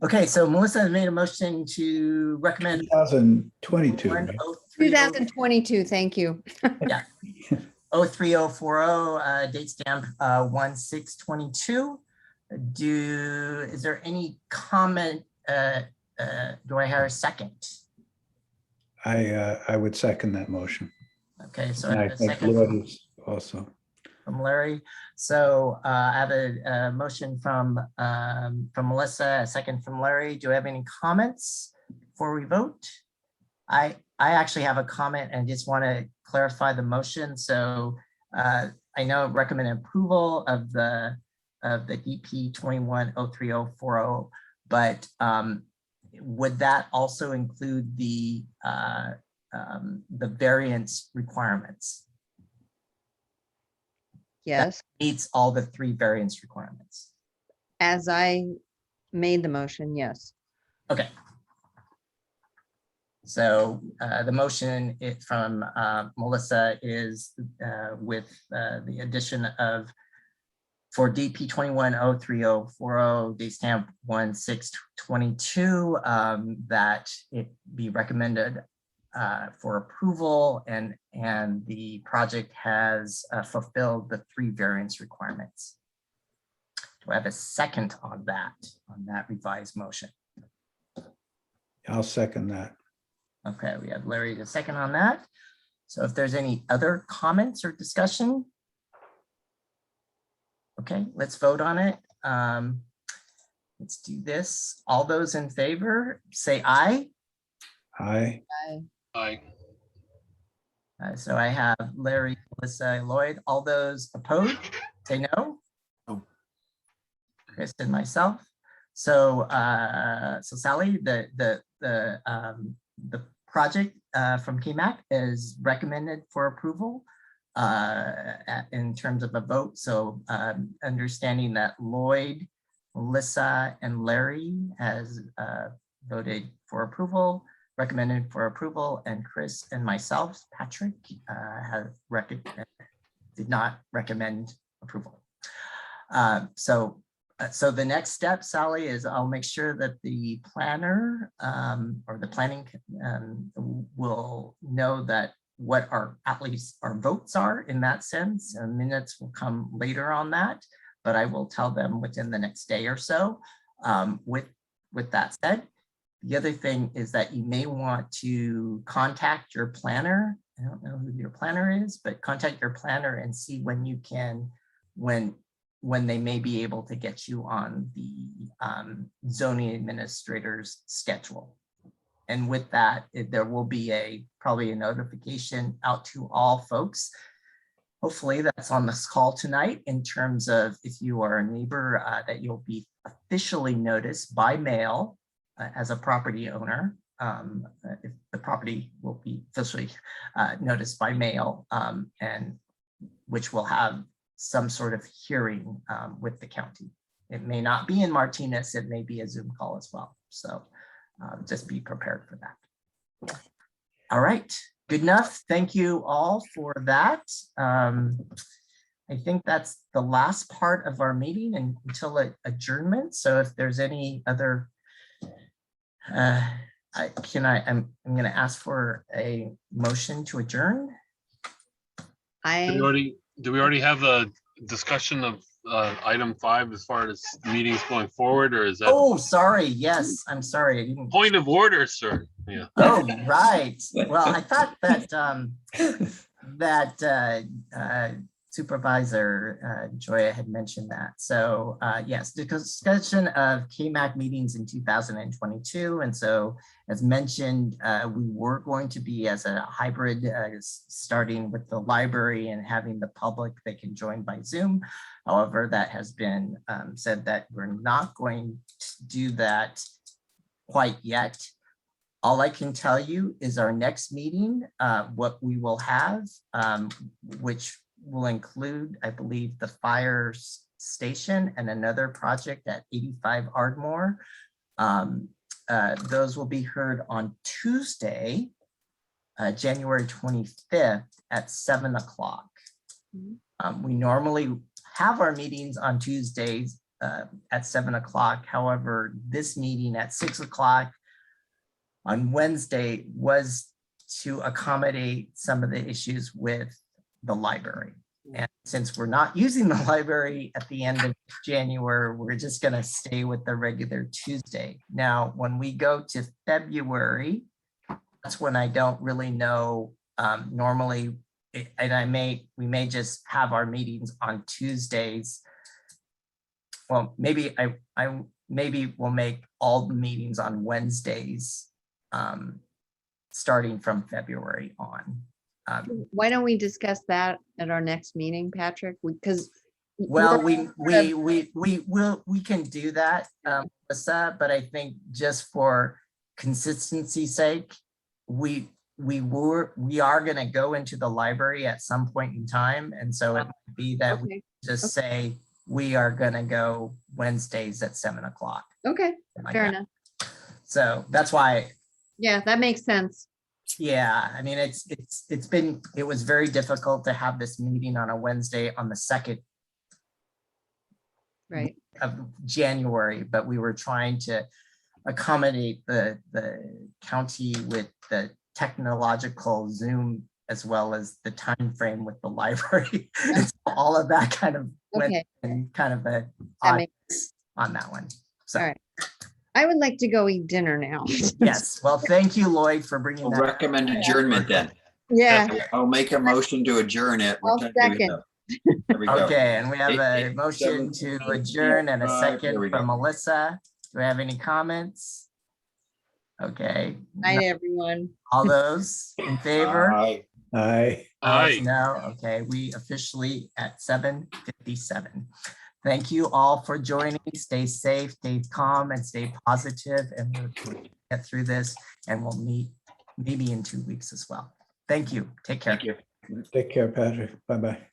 Okay, so Melissa has made a motion to recommend 2022. right? 2022, thank you. Yeah. 03040, date stamp 1622. Is there any comment? Do I hear a second? I would second that motion. Okay, so And I I have a think second Lloyd is also. from Larry. So I have a motion from Melissa, a second from Larry. Do I have any comments before we vote? I actually have a comment and just want to clarify the motion. So I know recommend approval of the DP 21-03040, but would that also include the variance requirements? Yes, meets all the 3 variance requirements. as I made the motion, yes. Okay. So the motion from Melissa is with the addition of for DP 21-03040, date stamp 1/6/22, that it be recommended for approval and the project has fulfilled the 3 variance requirements. Do I have a second on that revised motion? I'll second that. Okay, we have Larry the second on that. So if there's any other comments or discussion. Okay, let's vote on it. Let's do this. All those in favor, say aye. Aye. Aye. So I have Larry, Melissa, Lloyd. All those opposed, say no. Oh. Chris and myself. So Sally, the project from KMAC is recommended for approval in terms of a vote. So understanding that Lloyd, Melissa, and Larry has voted for approval, recommended for approval, and Chris and myself, Patrick, did not recommend approval. So the next step, Sally, is I'll make sure that the planner or the planning will know that what at least our votes are in that sense, and minutes will come later on that, but I will tell them within the next day or so. With that said, the other thing is that you may want to contact your planner. I don't know who your planner is, but contact your planner and see when you can, when they may be able to get you on the zoning administrator's schedule. And with that, there will be probably a notification out to all folks. Hopefully that's on this call tonight in terms of if you are a neighbor that you'll be officially noticed by mail as a property owner. If the property will be officially noticed by mail and which will have some sort of hearing with the county. It may not be in Martinez, it may be a Zoom call as well. So just be prepared for that. All right, good enough. Thank you all for that. I think that's the last part of our meeting until adjournment. So if there's any other, I'm going to ask for a motion to adjourn. Do we already have a discussion of item 5 as far as meetings going forward, or is that? Oh, sorry. Yes, I'm sorry. I didn't. Point of order, sir. Yeah. Oh, right. Well, I thought that Supervisor Joya had mentioned that. So yes, the discussion of KMAC meetings in 2022. And so as mentioned, we were going to be as a hybrid, starting with the library and having the public that can join by Zoom. However, that has been said that we're not going to do that quite yet. All I can tell you is our next meeting, what we will have, which will include, I believe, the fire station and another project at 85 Ardmore. Those will be heard on Tuesday, January 25th at 7 o'clock. We normally have our meetings on Tuesdays at 7 o'clock. However, this meeting at 6 o'clock on Wednesday was to accommodate some of the issues with the library. And since we're not using the library at the end of January, we're just going to stay with the regular Tuesday. Now, when we go to February, that's when I don't really know. Normally, and we may just have our meetings on Tuesdays. Well, maybe maybe we'll make all the meetings on Wednesdays, starting from February on. Why don't we discuss that at our next meeting, Patrick? Because well, we can do that, Melissa, but I think just for consistency's sake, we we are going to go into the library at some point in time. And so it might be that we Okay. just say, we are going to go Wednesdays at 7 o'clock. Okay, like fair that. enough. So that's why, Yeah, that makes sense. yeah, I mean, it was very difficult to have this meeting on a Wednesday on the 2nd Right. of January, but we were trying to accommodate the county with the technological Zoom as well as the time frame with the library. And so all of that kind of went Okay. in kind of a That odd makes on that one. So All right. I would like to go eat dinner now. yes, well, thank you, Lloyd, for bringing We'll that. recommend adjournment then. Yeah. I'll make a motion to adjourn it. I'll second. There we go. Okay, and we have a Eight, motion seven, to adjourn and a 5, there second we go. from Melissa. Do we have any comments? Okay, Night, everyone. all those in favor? Aye. Aye. Opposed? No, okay, we officially at 7:57. Thank you all for joining. Stay safe, stay calm, and stay positive, and we'll get through this, and we'll meet maybe in 2 weeks as well. Thank you. Take care. Thank you. Take care, Patrick. Bye-bye.